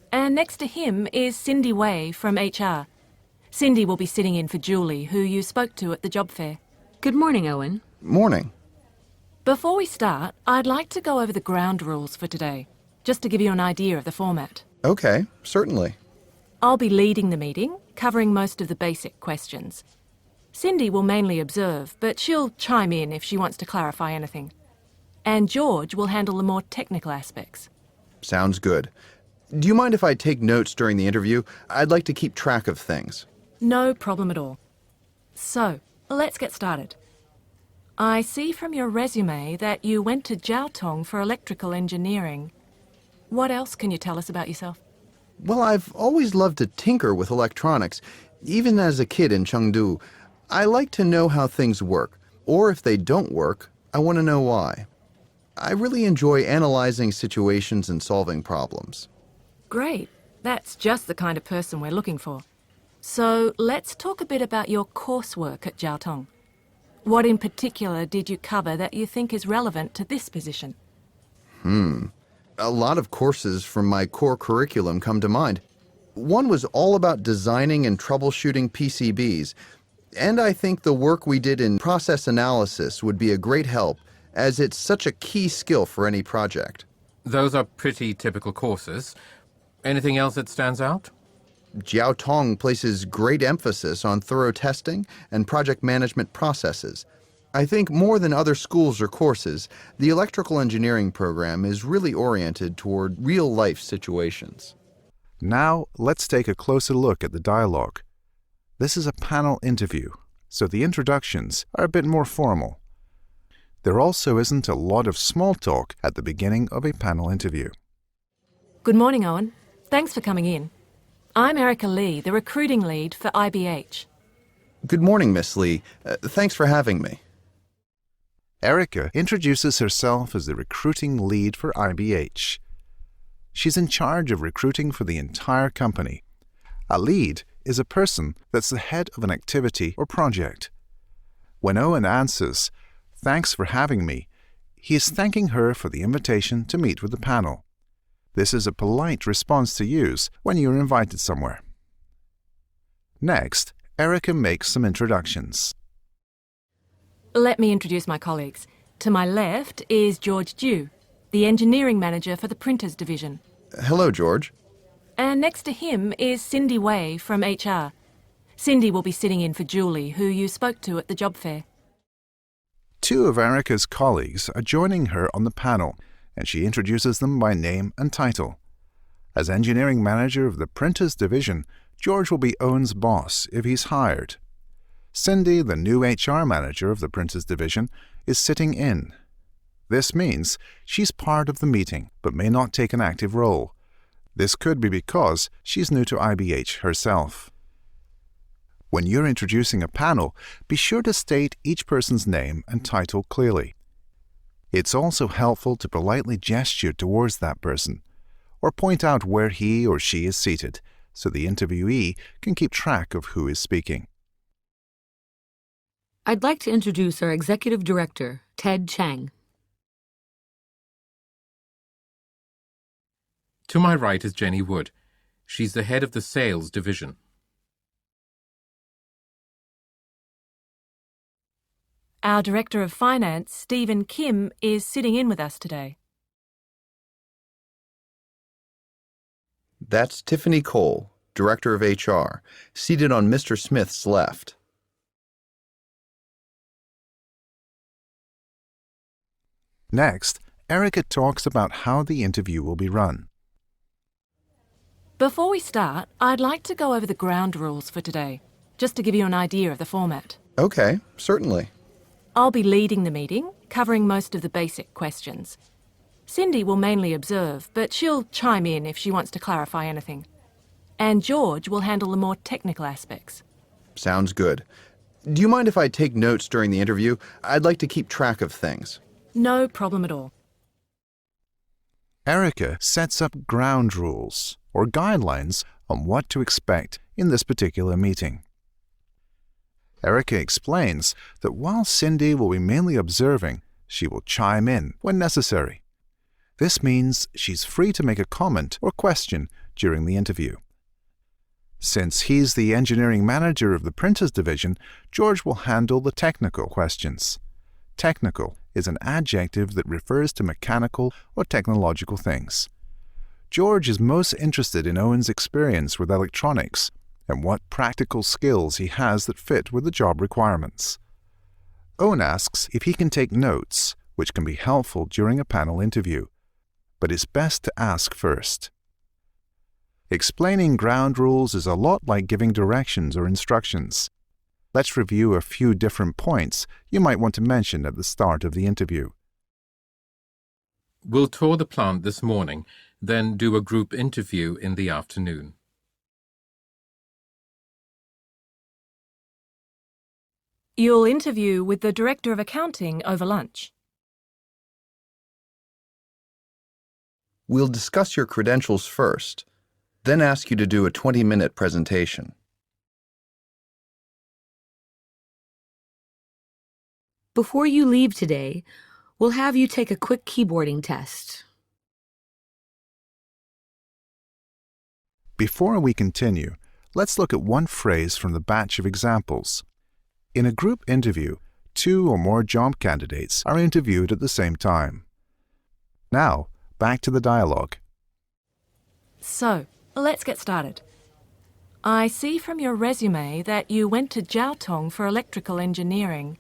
And next to him is Cindy Wei from HR. Cindy will be sitting in for Julie, who you spoke to at the job fair. Good morning, Owen. Morning. Before we start, I'd like to go over the ground rules for today, just to give you an idea of the format. Okay, certainly. I'll be leading the meeting, covering most of the basic questions. Cindy will mainly observe, but she'll chime in if she wants to clarify anything. And George will handle the more technical aspects. Sounds good. Do you mind if I take notes during the interview? I'd like to keep track of things. No problem at all. So, let's get started. I see from your resume that you went to Jiaotong for electrical engineering. What else can you tell us about yourself? Well, I've always loved to tinker with electronics, even as a kid in Chengdu. I like to know how things work, or if they don't work, I want to know why. I really enjoy analyzing situations and solving problems. Great. That's just the kind of person we're looking for. So let's talk a bit about your coursework at Jiaotong. What in particular did you cover that you think is relevant to this position? A lot of courses from my core curriculum come to mind. One was all about designing and troubleshooting PCBs, and I think the work we did in process analysis would be a great help, as it's such a key skill for any project. Those are pretty typical courses. Anything else that stands out? Jiaotong places great emphasis on thorough testing and project management processes. I think more than other schools or courses, the electrical engineering program is really oriented toward real-life situations. Now, let's take a closer look at the dialogue. This is a panel interview, so the introductions are a bit more formal. There also isn't a lot of small talk at the beginning of a panel interview. Good morning, Owen. Thanks for coming in. I'm Erica Lee, the recruiting lead for IBH. Good morning, Miss Lee. Thanks for having me. Erica introduces herself as the recruiting lead for IBH. She's in charge of recruiting for the entire company. A lead is a person that's the head of an activity or project. When Owen answers, "Thanks for having me," he is thanking her for the invitation to meet with the panel. This is a polite response to use when you're invited somewhere. Next, Erica makes some introductions. Let me introduce my colleagues. To my left is George Dew, the engineering manager for the printers division. Hello, George. And next to him is Cindy Wei from HR. Cindy will be sitting in for Julie, who you spoke to at the job fair. Two of Erica's colleagues are joining her on the panel, and she introduces them by name and title. As engineering manager of the printers division, George will be Owen's boss if he's hired. Cindy, the new HR manager of the printers division, is sitting in. This means she's part of the meeting, but may not take an active role. This could be because she's new to IBH herself. When you're introducing a panel, be sure to state each person's name and title clearly. It's also helpful to politely gesture towards that person, or point out where he or she is seated, so the interviewee can keep track of who is speaking. I'd like to introduce our Executive Director, Ted Chang. To my right is Jenny Wood. She's the head of the sales division. Our Director of Finance, Stephen Kim, is sitting in with us today. That's Tiffany Cole, Director of HR, seated on Mr. Smith's left. Next, Erica talks about how the interview will be run. Before we start, I'd like to go over the ground rules for today, just to give you an idea of the format. Okay, certainly. I'll be leading the meeting, covering most of the basic questions. Cindy will mainly observe, but she'll chime in if she wants to clarify anything. And George will handle the more technical aspects. Sounds good. Do you mind if I take notes during the interview? I'd like to keep track of things. No problem at all. Erica sets up ground rules, or guidelines, on what to expect in this particular meeting. Erica explains that while Cindy will be mainly observing, she will chime in when necessary. This means she's free to make a comment or question during the interview. Since he's the engineering manager of the printers division, George will handle the technical questions. Technical is an adjective that refers to mechanical or technological things. George is most interested in Owen's experience with electronics and what practical skills he has that fit with the job requirements. Owen asks if he can take notes, which can be helpful during a panel interview, but it's best to ask first. Explaining ground rules is a lot like giving directions or instructions. let's review a few different points you might want to mention at the start of the interview. We'll tour the plant this morning, then do a group interview in the afternoon. You'll interview with the Director of Accounting over lunch. We'll discuss your credentials first, then ask you to do a 20-minute presentation. Before you leave today, we'll have you take a quick keyboarding test. Before we continue, let's look at one phrase from the batch of examples. In a group interview, 2 or more job candidates are interviewed at the same time. Now, back to the dialogue. So, let's get started. I see from your resume that you went to Jiaotong for electrical engineering.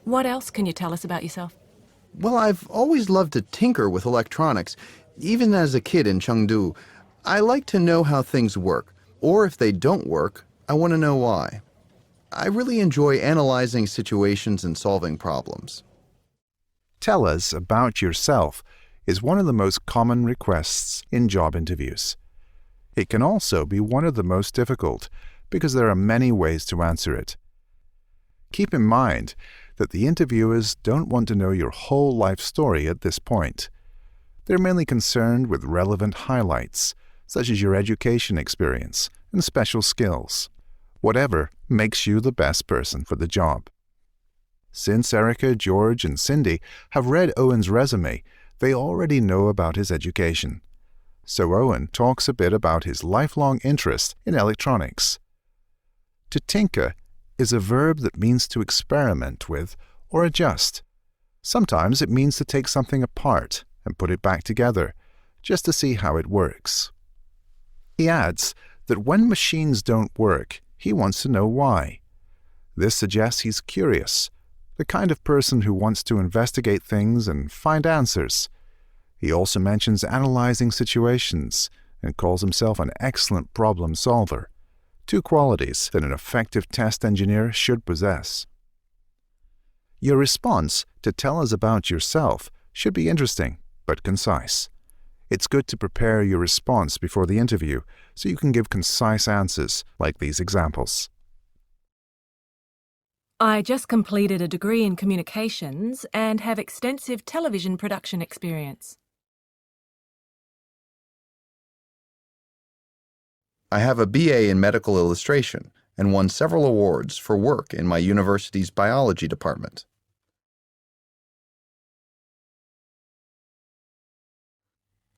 What else can you tell us about yourself? Well, I've always loved to tinker with electronics, even as a kid in Chengdu. I like to know how things work, or if they don't work, I want to know why. I really enjoy analyzing situations and solving problems. Tell us about yourself is one of the most common requests in job interviews. It can also be one of the most difficult because there are many ways to answer it. Keep in mind that the interviewers don't want to know your whole life story at this point. They're mainly concerned with relevant highlights, such as your education experience and special skills. Whatever makes you the best person for the job. Since Erica, George, and Cindy have read Owen's resume, they already know about his education. So Owen talks a bit about his lifelong interest in electronics. To tinker is a verb that means to experiment with or adjust. Sometimes it means to take something apart and put it back together, just to see how it works. He adds that when machines don't work, he wants to know why. This suggests he's curious, the kind of person who wants to investigate things and find answers. He also mentions analyzing situations and calls himself an excellent problem solver, 2 qualities that an effective test engineer should possess. Your response to tell us about yourself should be interesting but concise. It's good to prepare your response before the interview so you can give concise answers like these examples. I just completed a degree in communications and have extensive television production experience. I have a BA in medical illustration and won several awards for work in my university's biology department.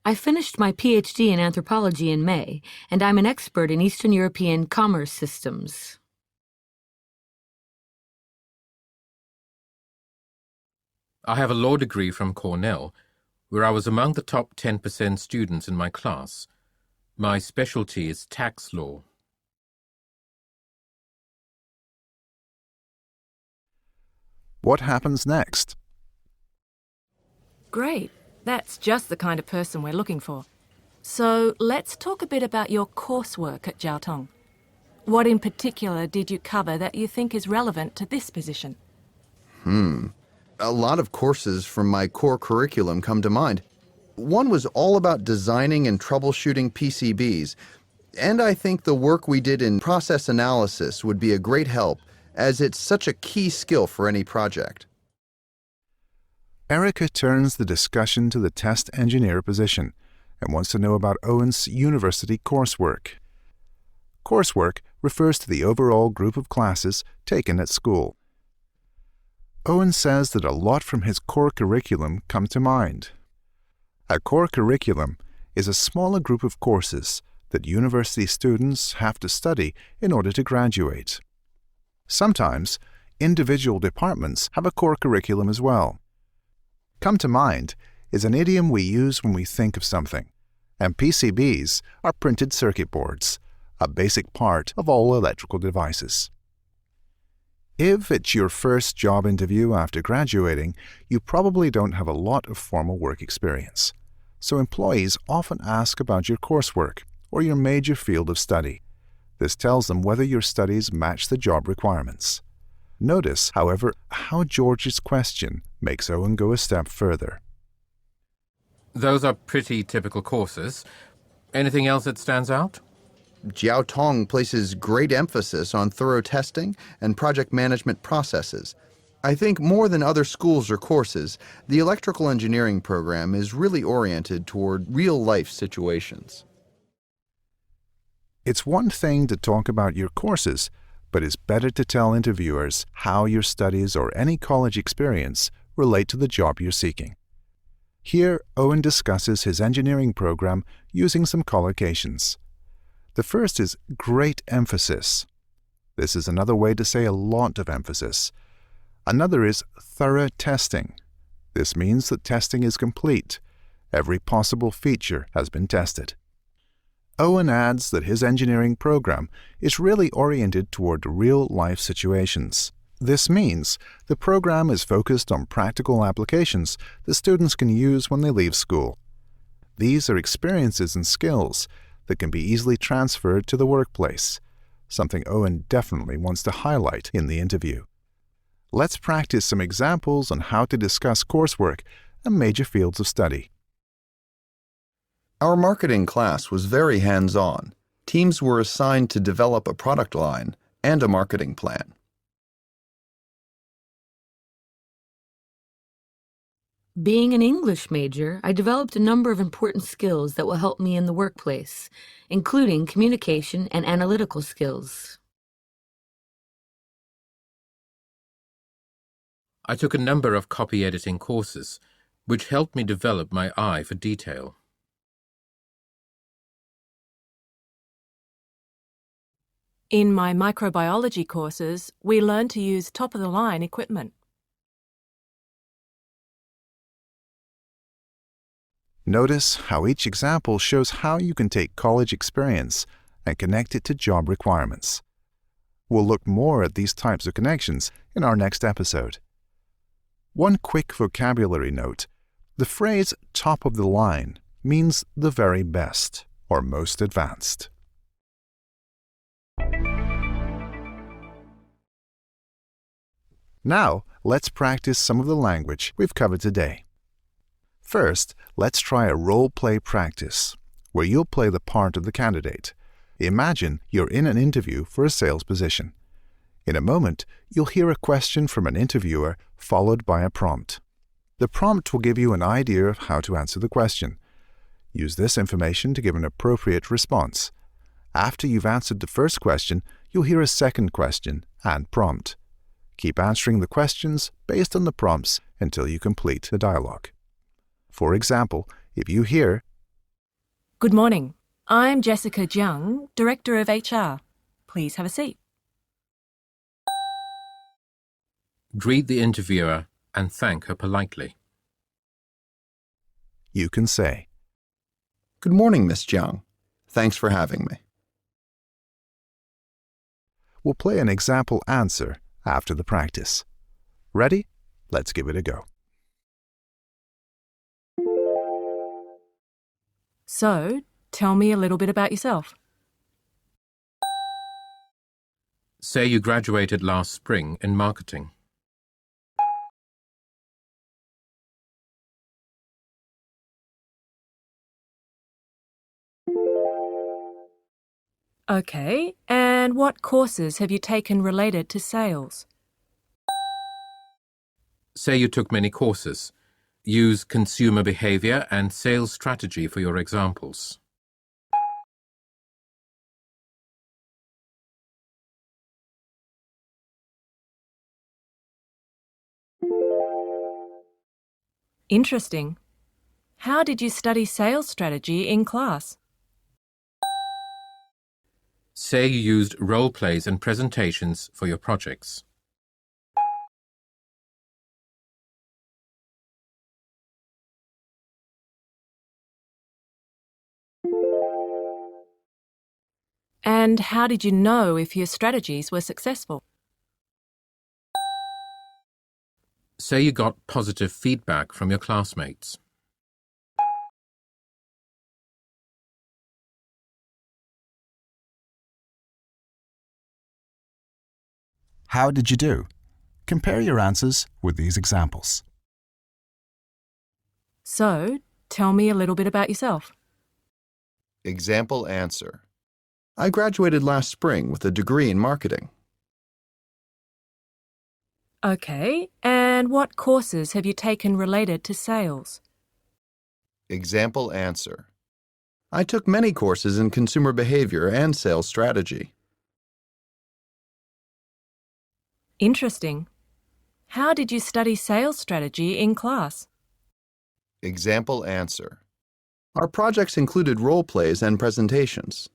I finished my PhD in anthropology in May, and I'm an expert in Eastern European commerce systems. I have a law degree from Cornell, where I was among the top 10% students in my class. My specialty is tax law. What happens next? Great. That's just the kind of person we're looking for. So let's talk a bit about your coursework at Jiaotong. What in particular did you cover that you think is relevant to this position? A lot of courses from my core curriculum come to mind. One was all about designing and troubleshooting PCBs, and I think the work we did in process analysis would be a great help, as it's such a key skill for any project. Erica turns the discussion to the test engineer position and wants to know about Owen's university coursework. Coursework refers to the overall group of classes taken at school. Owen says that a lot from his core curriculum come to mind. A core curriculum is a smaller group of courses that university students have to study in order to graduate. Sometimes, individual departments have a core curriculum as well. Come to mind is an idiom we use when we think of something, and PCBs are printed circuit boards, a basic part of all electrical devices. If it's your first job interview after graduating, you probably don't have a lot of formal work experience. So employees often ask about your coursework or your major field of study. This tells them whether your studies match the job requirements. Notice, however, how George's question makes Owen go a step further. Those are pretty typical courses. Anything else that stands out? Jiao Tong places great emphasis on thorough testing and project management processes. I think more than other schools or courses, the electrical engineering program is really oriented toward real-life situations. It's one thing to talk about your courses, but it's better to tell interviewers how your studies or any college experience relate to the job you're seeking. Here, Owen discusses his engineering program using some collocations. The first is great emphasis. This is another way to say a lot of emphasis. Another is thorough testing. This means that testing is complete. Every possible feature has been tested. Owen adds that his engineering program is really oriented toward real-life situations. This means the program is focused on practical applications that students can use when they leave school. These are experiences and skills that can be easily transferred to the workplace, something Owen definitely wants to highlight in the interview. Let's practice some examples on how to discuss coursework and major fields of study. Our marketing class was very hands-on. Teams were assigned to develop a product line and a marketing plan. Being an English major, I developed a number of important skills that will help me in the workplace, including communication and analytical skills. I took a number of copy editing courses, which helped me develop my eye for detail. In my microbiology courses, we learn to use top-of-the-line equipment. Notice how each example shows how you can take college experience and connect it to job requirements. We'll look more at these types of connections in our next episode. One quick vocabulary note: the phrase top of the line means the very best or most advanced. Now, let's practice some of the language we've covered today. First, let's try a role-play practice, where you'll play the part of the candidate. Imagine you're in an interview for a sales position. In a moment, you'll hear a question from an interviewer followed by a prompt. The prompt will give you an idea of how to answer the question. Use this information to give an appropriate response. After you've answered the first question, you'll hear a second question and prompt. Keep answering the questions based on the prompts until you complete the dialogue. For example, if you hear, Good morning. I'm Jessica Jiang, Director of HR. Please have a seat. Greet the interviewer and thank her politely. you can say, Good morning, Miss Jiang. Thanks for having me. We'll play an example answer after the practice. Ready? Let's give it a go. So, tell me a little bit about yourself. Say you graduated last spring in marketing. Okay, and what courses have you taken related to sales? Say you took many courses. Use consumer behavior and sales strategy for your examples. Interesting. How did you study sales strategy in class? Say you used role plays and presentations for your projects. And how did you know if your strategies were successful? Say you got positive feedback from your classmates. How did you do? Compare your answers with these examples. So, tell me a little bit about yourself. Example answer. I graduated last spring with a degree in marketing. Okay, and what courses have you taken related to sales? Example answer. I took many courses in consumer behavior and sales strategy. Interesting. How did you study sales strategy in class? Example answer. Our projects included role plays and presentations.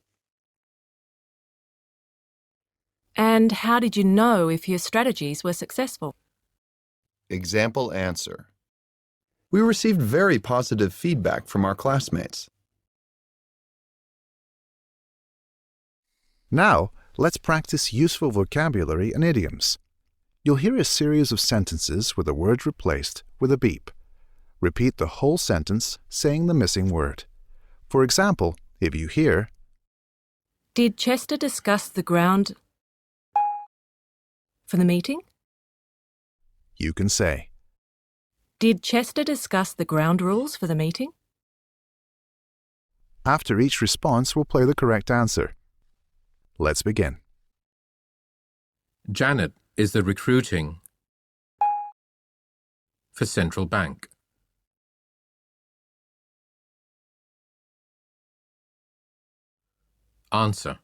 And how did you know if your strategies were successful? Example answer. We received very positive feedback from our classmates. Now, let's practice useful vocabulary and idioms. You'll hear a series of sentences with a word replaced with a beep. Repeat the whole sentence, saying the missing word. For example, if you hear, Did Chester discuss the ground for the meeting? you can say, Did Chester discuss the ground rules for the meeting? After each response, we'll play the correct answer. Let's begin. Janet is the recruiting for Central Bank. Answer.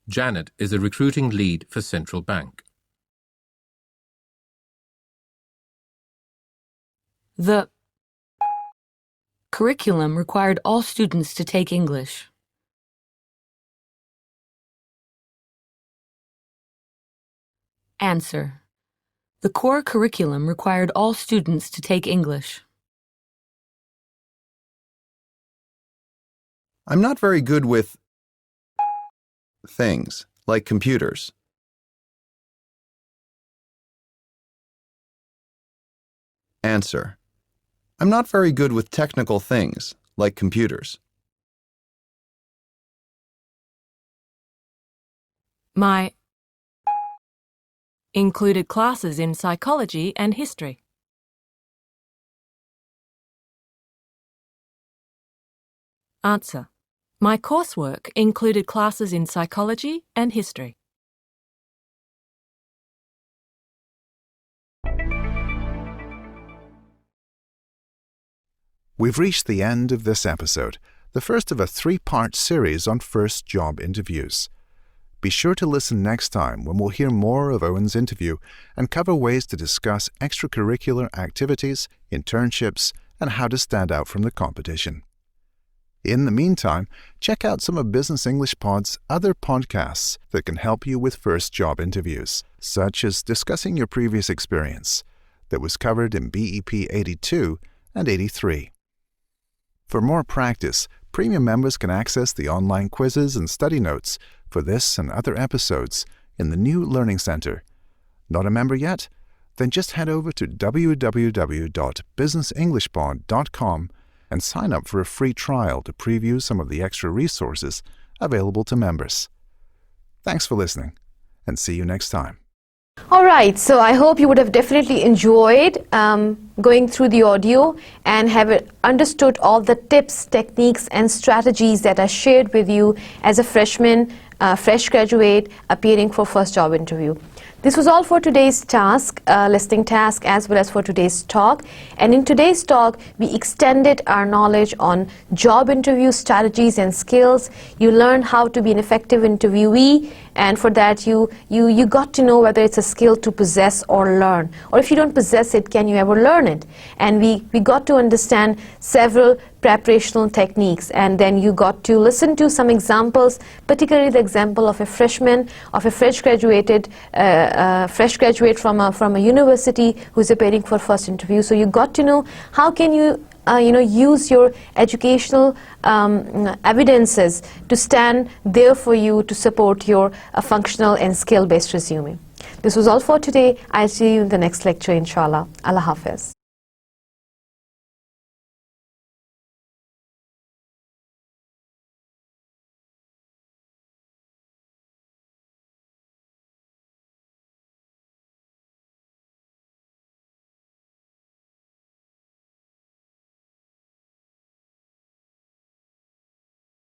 Janet is the recruiting lead for Central Bank. The curriculum required all students to take English. Answer. The core curriculum required all students to take English. I'm not very good with things, like computers. Answer. I'm not very good with technical things, like computers. My included classes in psychology and history. Answer. My coursework included classes in psychology and history. We've reached the end of this episode, the first of a 3-part series on first job interviews. Be sure to listen next time when we'll hear more of Owen's interview and cover ways to discuss extracurricular activities, internships, and how to stand out from the competition. In the meantime, check out some of Business English Pod's other podcasts that can help you with first job interviews, such as discussing your previous experience that was covered in BEP 82 and 83. For more practice, premium members can access the online quizzes and study notes for this and other episodes in the new Learning Center. Not a member yet? Then just head over to www.businessenglishpod.com and sign up for a free trial to preview some of the extra resources available to members. Thanks for listening, and see you next time. All right, so I hope you would have definitely enjoyed going through the audio and have understood all the tips, techniques, and strategies that are shared with you as a freshman, fresh graduate appearing for first job interview. This was all for today's task, listening task, as well as for today's talk. And in today's talk, we extended our knowledge on job interview strategies and skills. You learned how to be an effective interviewee, and for that you got to know whether it's a skill to possess or learn. Or if you don't possess it, can you ever learn it? And we got to understand several preparational techniques, and then you got to listen to some examples, particularly the example of a freshman, of a fresh graduate from a university who's appearing for first interview. So you got to know how can you use your educational evidences to stand there for you to support your functional and skill-based resume. This was all for today. I'll see you in the next lecture, inshallah. Allah Hafiz.